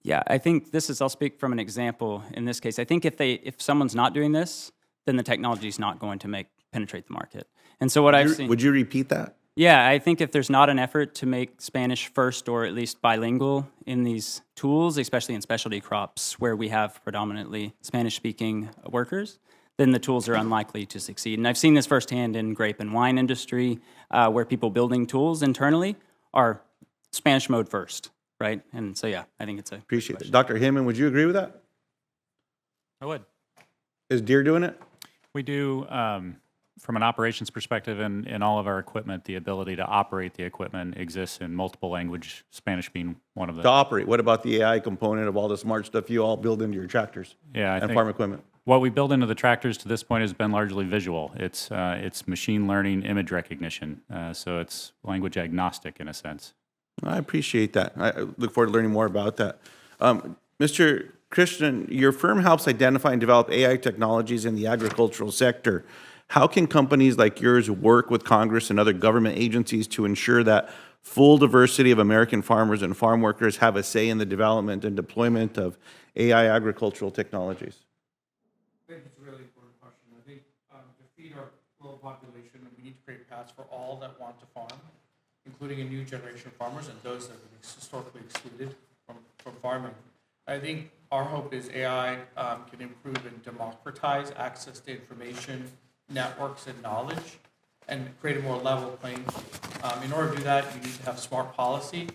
Speaker 5: Yeah, I think I'll speak from an example in this case. I think if someone's not doing this, then the technology is not going to penetrate the market. And so I've seen...
Speaker 13: Would you repeat that?
Speaker 5: Yeah, I think if there's not an effort to make Spanish first or at least bilingual in these tools, especially in specialty crops where we have predominantly Spanish-speaking workers, then the tools are unlikely to succeed. And I've seen this firsthand in grape and wine industry where people building tools internally are Spanish mode first, right? And so, yeah, I think it's a...
Speaker 13: Appreciate it. Dr. Heyman, would you agree with that?
Speaker 8: I would.
Speaker 13: Is Deere doing it?
Speaker 8: We do, from an operations perspective, in all of our equipment, the ability to operate the equipment exists in multiple language, Spanish being one of them.
Speaker 13: To operate. What about the AI component of all the smart stuff you all build into your tractors and farm equipment?
Speaker 8: What we build into the tractors to this point has been largely visual. It's machine learning image recognition, so it's language agnostic in a sense.
Speaker 13: I appreciate that. I look forward to learning more about that. Mr. Christian, your firm helps identify and develop AI technologies in the agricultural sector. How can companies like yours work with Congress and other government agencies to ensure that full diversity of American farmers and farm workers have a say in the development and deployment of AI agricultural technologies?
Speaker 6: I think it's a really important question. I think to feed our global population, we need to create paths for all that want to farm, including a new generation of farmers and those that have been historically excluded from farming. I think our hope is AI can improve and democratize access to information, networks, and knowledge, and create a more level playing field. In order to do that, you need to have smart policy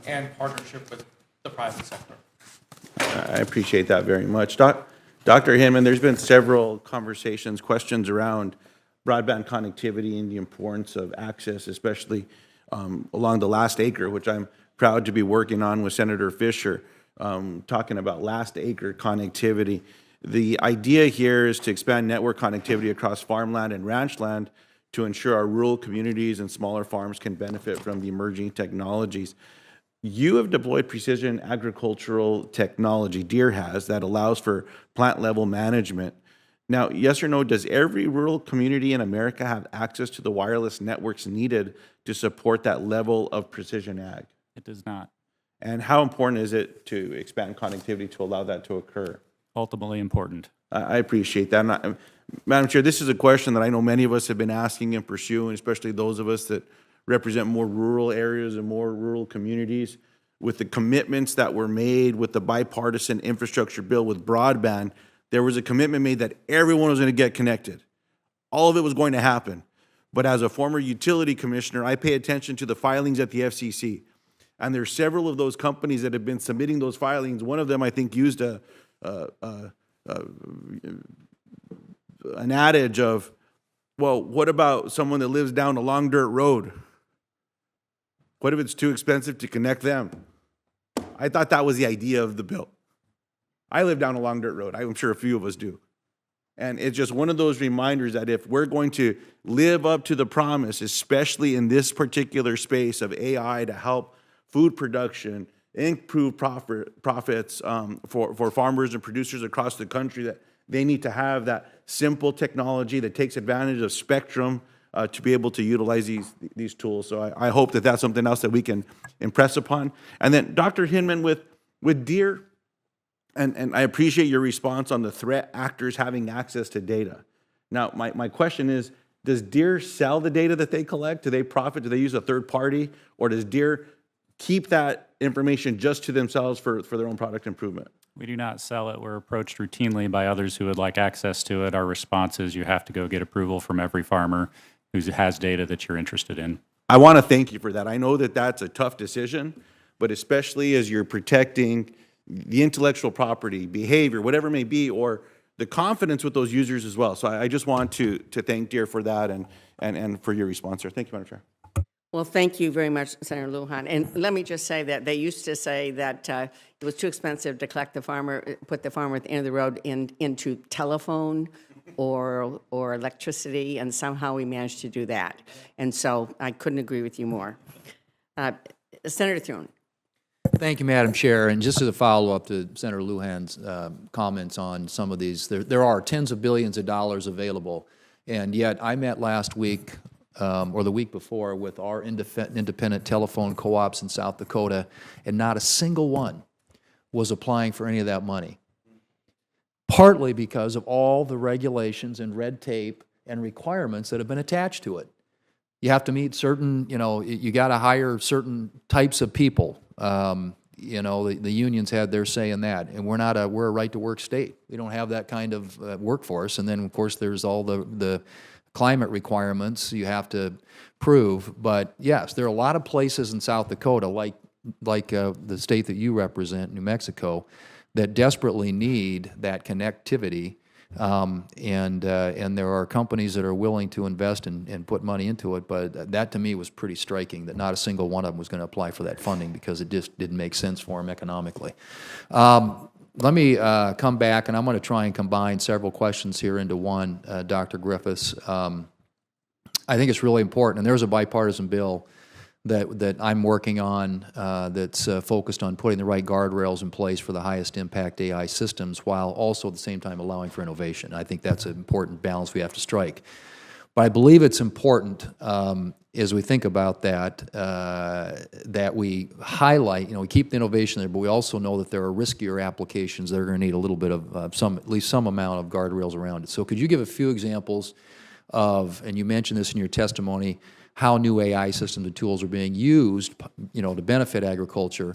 Speaker 6: and partnership with the private sector.
Speaker 13: I appreciate that very much. Dr. Hinman, there's been several questions around broadband connectivity and the importance of access, especially along the last acre, which I'm proud to be working on with Senator Fisher, talking about last acre connectivity. The idea here is to expand network connectivity across farmland and ranch land to ensure our rural communities and smaller farms can benefit from the emerging technologies. you have deployed precision agricultural technology, Deere has, that allows for plant-level management. Now, yes or no, does every rural community in America have access to the wireless networks needed to support that level of precision ag?
Speaker 8: It does not.
Speaker 13: And how important is it to expand connectivity to allow that to occur?
Speaker 8: Ultimately important.
Speaker 13: I appreciate that. And Madam Chair, this is a question that I know many of us have been asking and pursuing, especially those of us that represent more rural areas and more rural communities. With the commitments that were made with the bipartisan infrastructure bill with broadband, there was a commitment made that everyone was going to get connected. All of it was going to happen. But as a former utility commissioner, I pay attention to the filings at the FCC. And there's several of those companies that have been submitting those filings. One of them, I think, used an adage of, well, what about someone that lives down a long dirt road? What if it's too expensive to connect them? I thought that was the idea of the bill. I live down a long dirt road. I'm sure a few of us do. And it's just one of those reminders that if we're going to live up to the promise, especially in this particular space of AI to help food production, improve profits for farmers and producers across the country, that they need to have that simple technology that takes advantage of spectrum to be able to utilize these tools. So I hope that that's something else that we can impress upon. And then Dr. Hinman, with Deere, and I appreciate your response on the threat actors having access to data. Now, my question is, does Deere sell the data that they collect? Do they profit? Do they use a third party? Or does Deere keep that information just to themselves for their own product improvement?
Speaker 8: We do not sell it. We're approached routinely by others who would like access to it. Our response is you have to go get approval from every farmer who has data that you're interested in.
Speaker 13: I want to thank you for that. I know that that's a tough decision, but especially as you're protecting the intellectual property, behavior, whatever it may be, or the confidence with those users as well. So I just want to thank Deere for that and for your response, sir. Thank you, Madam Chair.
Speaker 1: Well, thank you very much, Senator Lujan. And let me just say that they used to say that it was too expensive to put the farmer at the end of the road into telephone or electricity, and somehow we managed to do that. And so I couldn't agree with you more. Senator Thune.
Speaker 3: Thank you, Madam Chair. And just as a follow-up to Senator Lujan's comments on some of these, there are tens of billions of dollars available. And yet I met last week or the week before with our independent telephone co-ops in South Dakota, and not a single one was applying for any of that money. Partly because of all the regulations and red tape and requirements that have been attached to it. You have to meet certain, you got to hire certain types of people. The unions had their say in that, and we're a right-to-work state. We don't have that kind of workforce. And then, of course, there's all the climate requirements you have to prove. But yes, there are a lot of places in South Dakota, like the state that you represent, New Mexico, that desperately need that connectivity. And there are companies that are willing to invest and put money into it, but that to me was pretty striking, that not a single one of them was going to apply for that funding because it just didn't make sense for them economically. Let me come back, and I'm going to try and combine several questions here into one, Dr. Griffiths. I think it's really important, and there's a bipartisan bill that I'm working on that's focused on putting the right guardrails in place for the highest impact AI systems while also at the same time allowing for innovation. I think that's an important balance we have to strike. But I believe it's important as we think about that, that we highlight, we keep the innovation there, but we also know that there are riskier applications that are going to need a little bit of at least some amount of guardrails around it. So could you give a few examples of, and you mentioned this in your testimony, how new AI systems and tools are being used, to benefit agriculture.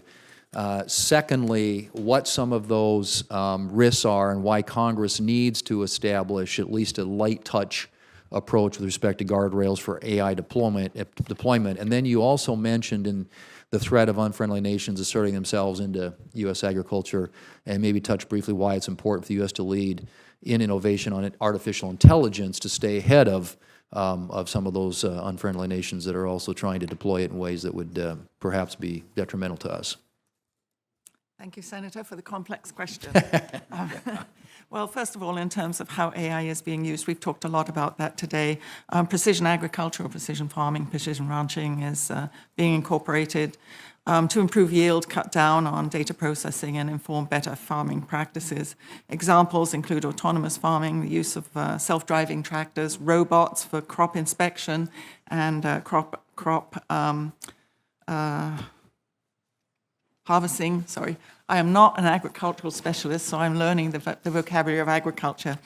Speaker 3: Secondly, what some of those risks are and why Congress needs to establish at least a light touch approach with respect to guardrails for AI deployment. And then you also mentioned in the threat of unfriendly nations asserting themselves into U.S. agriculture, and maybe touch briefly why it's important for the U.S. to lead in innovation on artificial intelligence to stay ahead of some of those unfriendly nations that are also trying to deploy it in ways that would perhaps be detrimental to us.
Speaker 7: Thank you, Senator, for the complex question. Well, first of all, in terms of how AI is being used, we've talked a lot about that today. Precision agriculture, or precision farming, precision ranching is being incorporated. to improve yield, cut down on data processing, and inform better farming practices. Examples include autonomous farming, the use of self-driving tractors, robots for crop inspection, and crop harvesting. Sorry, I am not an agricultural specialist, so I'm learning the vocabulary of agriculture.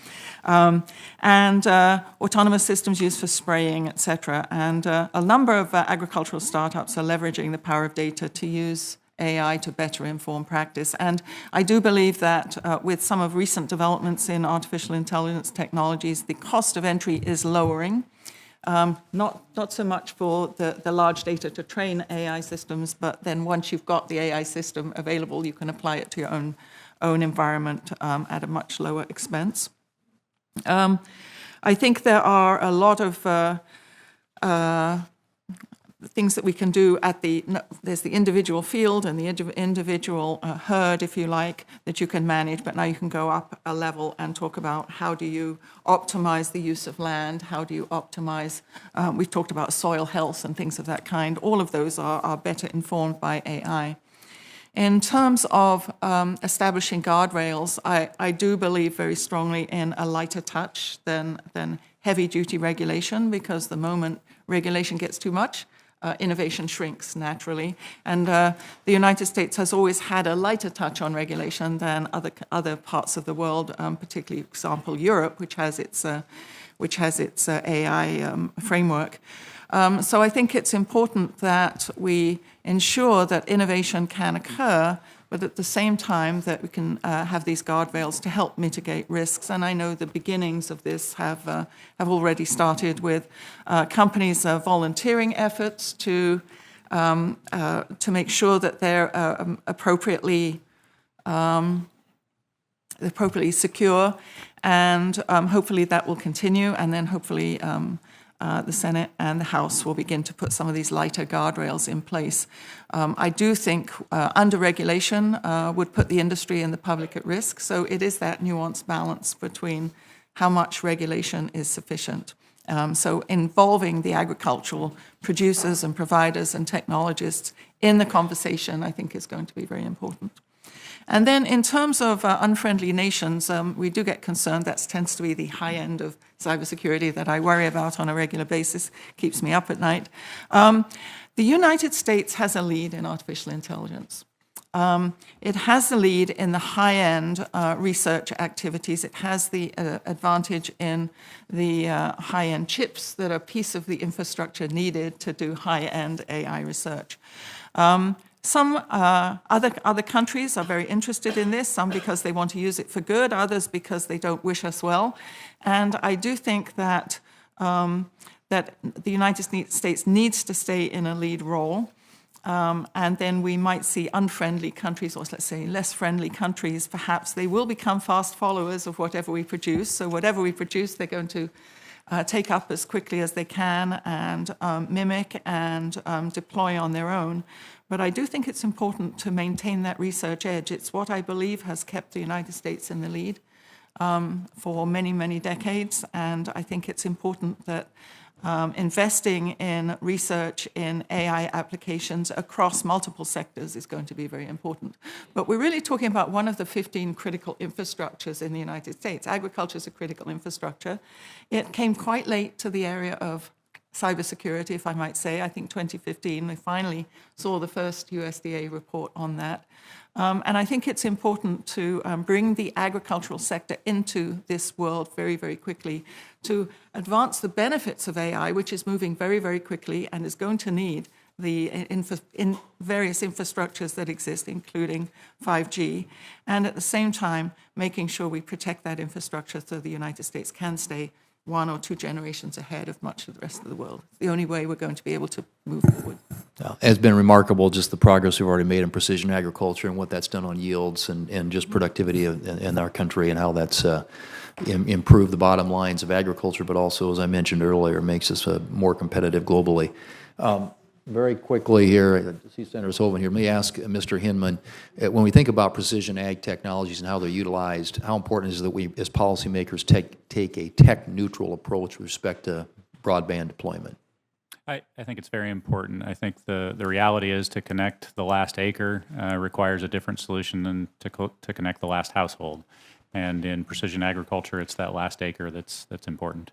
Speaker 7: And autonomous systems used for spraying, etc. And a number of agricultural startups are leveraging the power of data to use AI to better inform practice. And I do believe that with some of recent developments in artificial intelligence technologies, the cost of entry is lowering. Not so much for the large data to train AI systems, but then once you've got the AI system available, you can apply it to your own environment at a much lower expense. I think there are a lot of things that we can do there's the individual field and the individual herd, if you like, that you can manage, but now you can go up a level and talk about how do you optimize the use of land, how do you optimize, we've talked about soil health and things of that kind. All of those are better informed by AI. In terms of establishing guardrails, I do believe very strongly in a lighter touch than heavy-duty regulation, because the moment regulation gets too much, innovation shrinks naturally. And the United States has always had a lighter touch on regulation than other parts of the world, particularly, for example, Europe, which has its AI framework. So I think it's important that we ensure that innovation can occur, but at the same time that we can have these guardrails to help mitigate risks. And I know the beginnings of this have already started with companies' volunteering efforts to make sure that they're appropriately secure, and hopefully that will continue, and then hopefully the Senate and the House will begin to put some of these lighter guardrails in place. I do think under-regulation would put the industry and the public at risk, so it is that nuanced balance between how much regulation is sufficient. So involving the agricultural producers and providers and technologists in the conversation, I think, is going to be very important. And then in terms of unfriendly nations, we do get concerned. That tends to be the high end of cybersecurity that I worry about on a regular basis, keeps me up at night. The United States has a lead in artificial intelligence. It has the lead in the high-end research activities. It has the advantage in the high-end chips that are a piece of the infrastructure needed to do high-end AI research. Some other countries are very interested in this, some because they want to use it for good, others because they don't wish us well. And I do think that, that the United States needs to stay in a lead role. And then we might see unfriendly countries, or let's say less friendly countries, perhaps they will become fast followers of whatever we produce. So whatever we produce, they're going to take up as quickly as they can and mimic and deploy on their own. But I do think it's important to maintain that research edge. It's what I believe has kept the United States in the lead for many, many decades. And I think it's important that investing in research in AI applications across multiple sectors is going to be very important. But we're really talking about one of the 15 critical infrastructures in the United States. Agriculture is a critical infrastructure. It came quite late to the area of cybersecurity, if I might say. I think 2015, we finally saw the first USDA report on that. And I think it's important to bring the agricultural sector into this world very, very quickly to advance the benefits of AI, which is moving very, very quickly and is going to need the various infrastructures that exist, including 5G, and at the same time, making sure we protect that infrastructure so the United States can stay 1 or 2 generations ahead of much of the rest of the world. It's the only way we're going to be able to move forward.
Speaker 3: It's been remarkable just the progress we've already made in precision agriculture and what that's done on yields and just productivity in our country, and how that's improved the bottom lines of agriculture, but also, as I mentioned earlier, makes us more competitive globally. Very quickly here, I see Senator Sullivan here. Let me ask Mr. Hinman, when we think about precision ag technologies and how they're utilized, how important is it that we, as policymakers, take a tech-neutral approach with respect to broadband deployment?
Speaker 8: I think it's very important. I think the reality is to connect the last acre requires a different solution than to connect the last household. And in precision agriculture, it's that last acre that's important.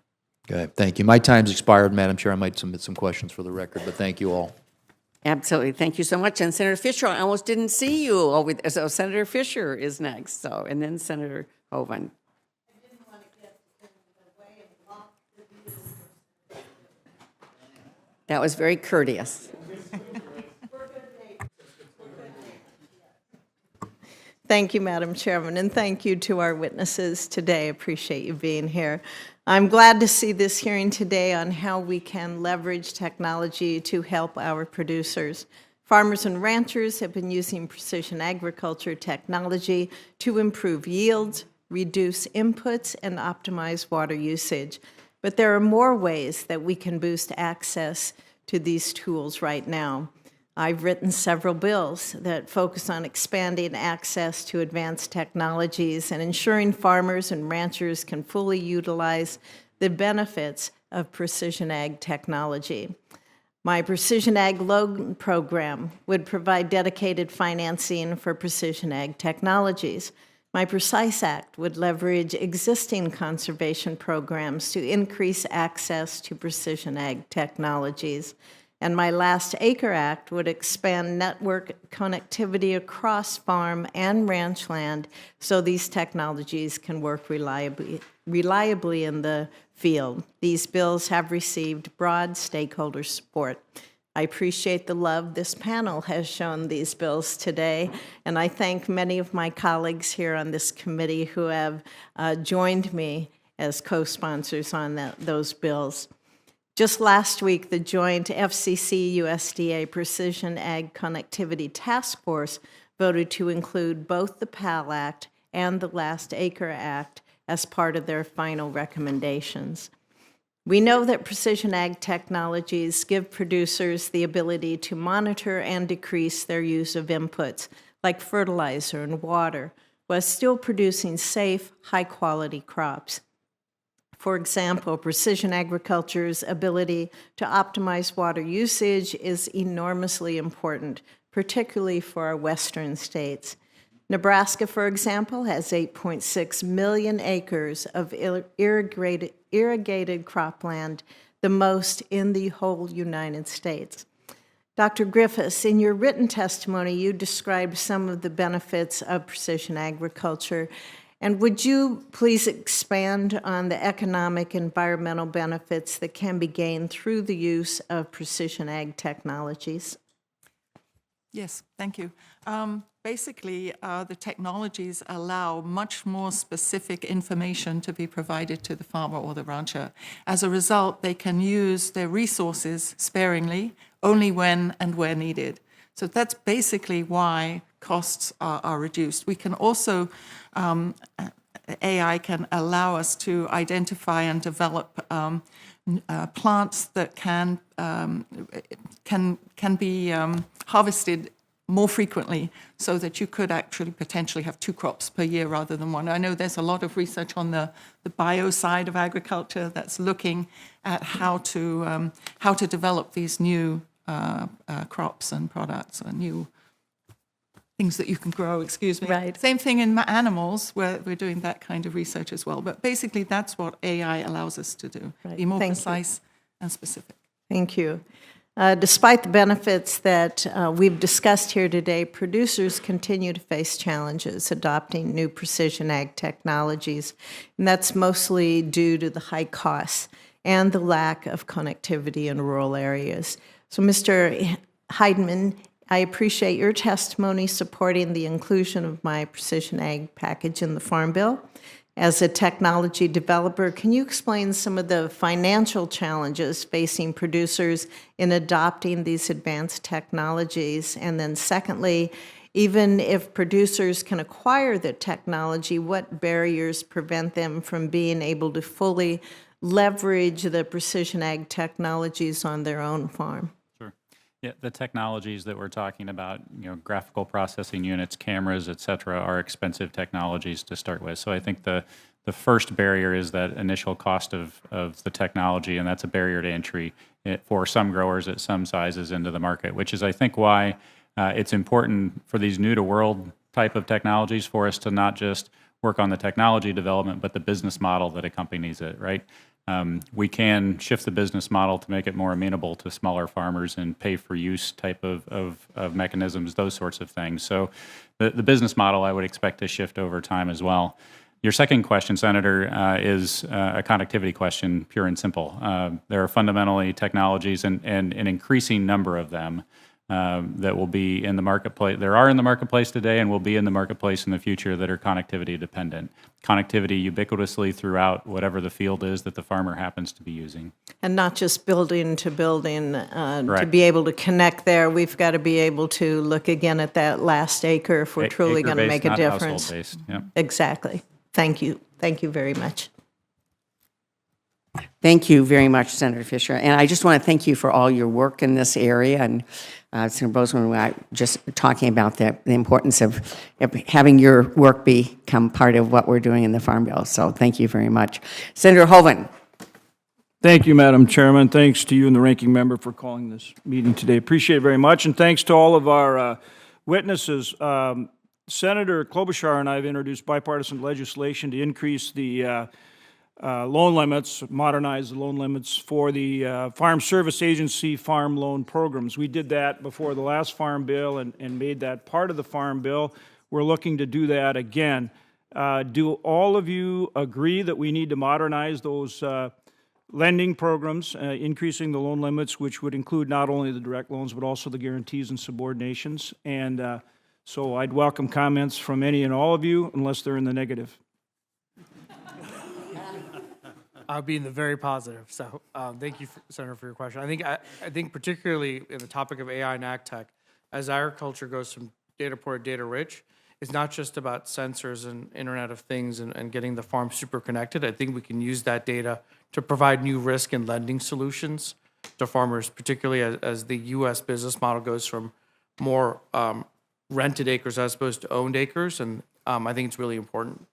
Speaker 3: Okay, thank you. My time's expired, Madam Chair. I might submit some questions for the record, but thank you all.
Speaker 1: Absolutely. Thank you so much. And Senator Fisher, I almost didn't see you over there. So Senator Fisher is next. So, and then Senator Hoeven. That was very courteous.
Speaker 14: Thank you, Madam Chairman, and thank you to our witnesses today. Appreciate you being here. I'm glad to see this hearing today on how we can leverage technology to help our producers. Farmers and ranchers have been using precision agriculture technology to improve yields, reduce inputs, and optimize water usage. But there are more ways that we can boost access to these tools right now. I've written several bills that focus on expanding access to advanced technologies and ensuring farmers and ranchers can fully utilize the benefits of precision ag technology. My Precision Ag Loan Program would provide dedicated financing for precision ag technologies. My Precise Act would leverage existing conservation programs to increase access to precision ag technologies. And my Last Acre Act would expand network connectivity across farm and ranch land so these technologies can work reliably in the field. These bills have received broad stakeholder support. I appreciate the love this panel has shown these bills today, and I thank many of my colleagues here on this committee who have joined me as co-sponsors on those bills. Just last week, the joint FCC-USDA Precision Ag Connectivity Task Force voted to include both the PAL Act and the Last Acre Act as part of their final recommendations. We know that precision ag technologies give producers the ability to monitor and decrease their use of inputs like fertilizer and water, while still producing safe, high-quality crops. For example, precision agriculture's ability to optimize water usage is enormously important, particularly for our western states. Nebraska, for example, has 8.6 million acres of irrigated cropland, the most in the whole United States. Dr. Griffiths, in your written testimony, you described some of the benefits of precision agriculture. And would you please expand on the economic and environmental benefits that can be gained through the use of precision ag technologies?
Speaker 7: Yes, thank you. Basically, the technologies allow much more specific information to be provided to the farmer or the rancher. As a result, they can use their resources sparingly, only when and where needed. So that's basically why costs are reduced. We can also, AI can allow us to identify and develop plants that can be harvested more frequently so that you could actually potentially have 2 crops per year rather than 1. I know there's a lot of research on the bio side of agriculture that's looking at how to develop these new crops and products and new things that you can grow, excuse me.
Speaker 14: Right.
Speaker 7: Same thing in animals, where we're doing that kind of research as well. But basically, that's what AI allows us to do, be more precise and specific.
Speaker 14: Thank you. Despite the benefits that we've discussed here today, producers continue to face challenges adopting new precision ag technologies, and that's mostly due to the high costs and the lack of connectivity in rural areas. So, Mr. Heidemann, I appreciate your testimony supporting the inclusion of my precision ag package in the Farm Bill. As a technology developer, can you explain some of the financial challenges facing producers in adopting these advanced technologies? And then secondly, even if producers can acquire the technology, what barriers prevent them from being able to fully leverage the precision ag technologies on their own farm?
Speaker 8: Sure. Yeah, the technologies that we're talking about, graphical processing units, cameras, et cetera, are expensive technologies to start with. So I think the first barrier is that initial cost of the technology, and that's a barrier to entry for some growers at some sizes into the market, which is, I think, why it's important for these new-to-world type of technologies for us to not just work on the technology development, but the business model that accompanies it, right? We can shift the business model to make it more amenable to smaller farmers and pay-for-use type of mechanisms, those sorts of things. So the business model I would expect to shift over time as well. Your second question, Senator, is a connectivity question, pure and simple. There are fundamentally technologies and an increasing number of them that will be in the marketplace. There are in the marketplace today and will be in the marketplace in the future that are connectivity dependent. Connectivity ubiquitously throughout whatever the field is that the farmer happens to be using.
Speaker 14: And not just building to building. To
Speaker 8: Correct.
Speaker 14: be able to connect there, we've got to be able to look again at that last acre if we're truly going to make a
Speaker 8: Acre-based, not
Speaker 14: difference.
Speaker 8: household-based. Yep.
Speaker 14: Exactly. Thank you. Thank you very much.
Speaker 1: Thank you very much, Senator Fisher. And I just want to thank you for all your work in this area. And Senator Bozeman, we were just talking about the importance of having your work become part of what we're doing in the Farm Bill. So thank you very much. Senator Hoeven.
Speaker 15: Thank you, Madam Chairman. Thanks to you and the ranking member for calling this meeting today. Appreciate it very much. And thanks to all of our witnesses. Senator Klobuchar and I have introduced bipartisan legislation to increase the loan limits, modernize the loan limits for the Farm Service Agency farm loan programs. We did that before the last Farm Bill and made that part of the Farm Bill. We're looking to do that again. Do all of you agree that we need to modernize those lending programs, increasing the loan limits, which would include not only the direct loans, but also the guarantees and subordinations? And so I'd welcome comments from any and all of you, unless they're in the negative.
Speaker 6: I'll be in the very positive. So thank you, Senator, for your question. I think particularly in the topic of AI and ag tech, as agriculture goes from data poor to data rich, it's not just about sensors and Internet of Things and getting the farm super connected. I think we can use that data to provide new risk and lending solutions to farmers, particularly as the U.S. business model goes from more rented acres as opposed to owned acres. And I think it's really important.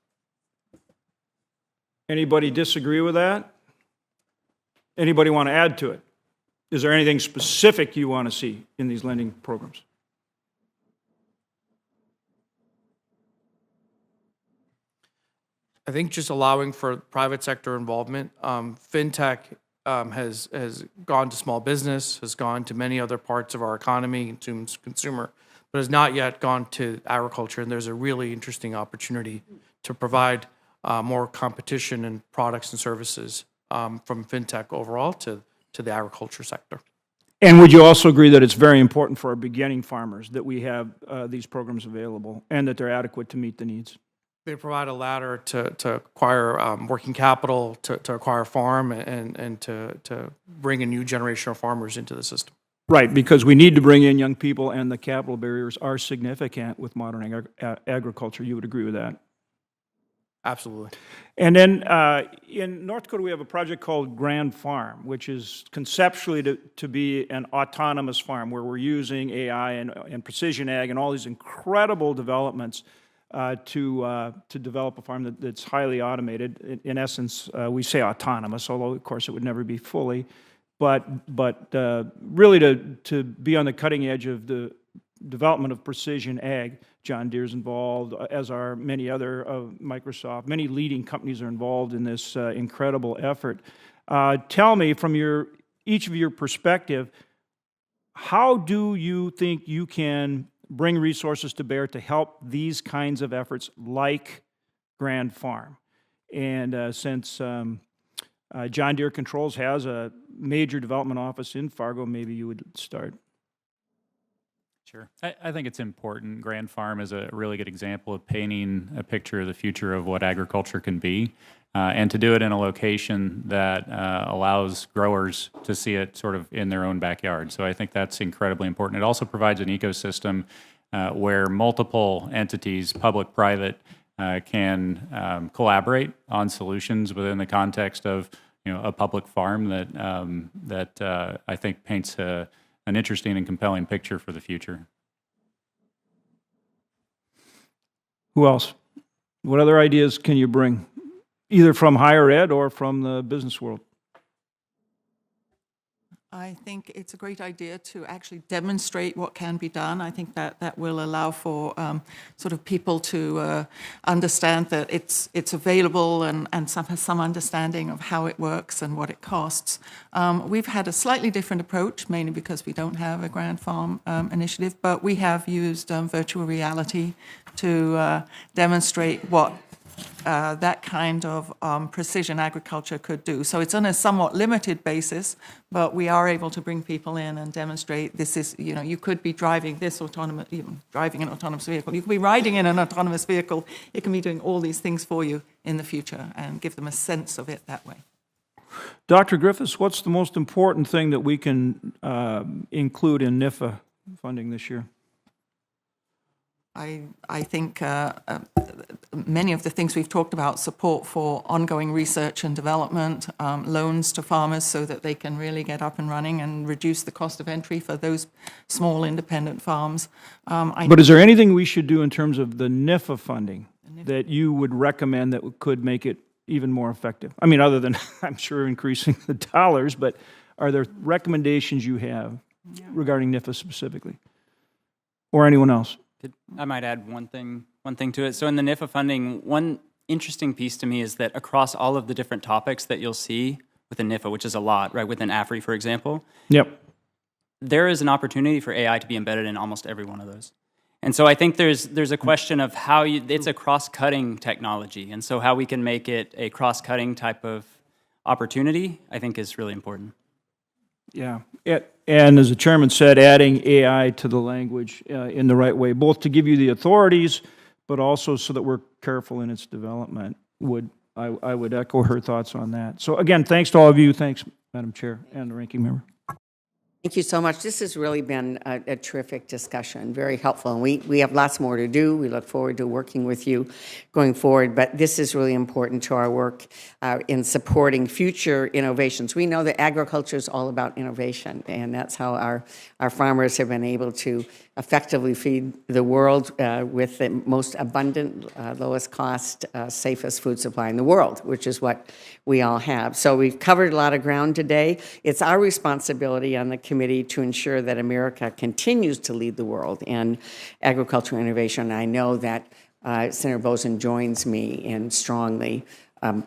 Speaker 15: Anybody disagree with that? Anybody want to add to it? Is there anything specific you want to see in these lending programs?
Speaker 6: I think just allowing for private sector involvement. FinTech has gone to small business, has gone to many other parts of our economy, consumer, but has not yet gone to agriculture. And there's a really interesting opportunity to provide more competition in products and services from FinTech overall to the agriculture sector.
Speaker 15: And would you also agree that it's very important for our beginning farmers that we have these programs available and that they're adequate to meet the needs?
Speaker 6: They provide a ladder to acquire working capital, to acquire farm, and to bring in new generation of farmers into the system.
Speaker 15: Right, because we need to bring in young people, and the capital barriers are significant with modern agriculture. You would agree with that?
Speaker 6: Absolutely.
Speaker 15: And then in North Dakota, we have a project called Grand Farm, which is conceptually to be an autonomous farm where we're using AI and precision ag and all these incredible developments to develop a farm that's highly automated. In essence, we say autonomous, although of course it would never be fully, but really to be on the cutting edge of the development of precision ag. John Deere's involved, as are many other Microsoft. Many leading companies are involved in this incredible effort. Tell me, from each of your perspective, how do you think you can bring resources to bear to help these kinds of efforts like Grand Farm? And since John Deere Controls has a major development office in Fargo, maybe you would start.
Speaker 8: Sure. I think it's important. Grand Farm is a really good example of painting a picture of the future of what agriculture can be, and to do it in a location that allows growers to see it sort of in their own backyard. So I think that's incredibly important. It also provides an ecosystem where multiple entities, public, private, can collaborate on solutions within the context of a public farm that I think paints an an interesting and compelling picture for the future.
Speaker 15: Who else? What other ideas can you bring, either from higher ed or from the business world?
Speaker 7: I think it's a great idea to actually demonstrate what can be done. I think that will allow for sort of people to understand that it's available and have some understanding of how it works and what it costs. We've had a slightly different approach, mainly because we don't have a Grand Farm initiative, but we have used virtual reality to demonstrate what that kind of precision agriculture could do. So it's on a somewhat limited basis, but we are able to bring people in and demonstrate this is, you could be driving this autonomous, driving an autonomous vehicle. You could be riding in an autonomous vehicle. It can be doing all these things for you in the future and give them a sense of it that way.
Speaker 15: Dr. Griffiths, what's the most important thing that we can include in NIFA funding this year?
Speaker 7: I think many of the things we've talked about, support for ongoing research and development, loans to farmers so that they can really get up and running and reduce the cost of entry for those small independent farms.
Speaker 15: But is there anything we should do in terms of the NIFA funding that you would recommend that could make it even more effective? I mean, other than, I'm sure, increasing the dollars, but are there recommendations you have regarding NIFA specifically? Or anyone else?
Speaker 5: I might add one thing to it. So in the NIFA funding, one interesting piece to me is that across all of the different topics that you'll see within NIFA, which is a lot, right, within AFRI, for example, there is an opportunity for AI to be embedded in almost every one of those. And so I think there's a question of how it's a cross-cutting technology, and so how we can make it a cross-cutting type of opportunity, I think, is really important.
Speaker 15: Yeah, and as the chairman said, adding AI to the language in the right way, both to give you the authorities, but also so that we're careful in its development. I would echo her thoughts on that. So again, thanks to all of you. Thanks, Madam Chair and the ranking member.
Speaker 1: Thank you so much. This has really been a terrific discussion, very helpful. And we have lots more to do. We look forward to working with you going forward. But this is really important to our work in supporting future innovations. We know that agriculture is all about innovation, and that's how our farmers have been able to effectively feed the world with the most abundant, lowest cost, safest food supply in the world, which is what we all have. So we've covered a lot of ground today. It's our responsibility on the committee to ensure that America continues to lead the world in agricultural innovation. I know that Senator Bozen joins me in strongly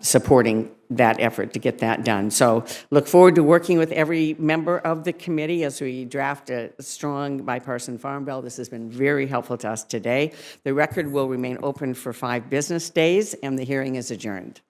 Speaker 1: supporting that effort to get that done. So look forward to working with every member of the committee as we draft a strong bipartisan farm bill. This has been very helpful to us today. The record will remain open for 5 business days, and the hearing is adjourned.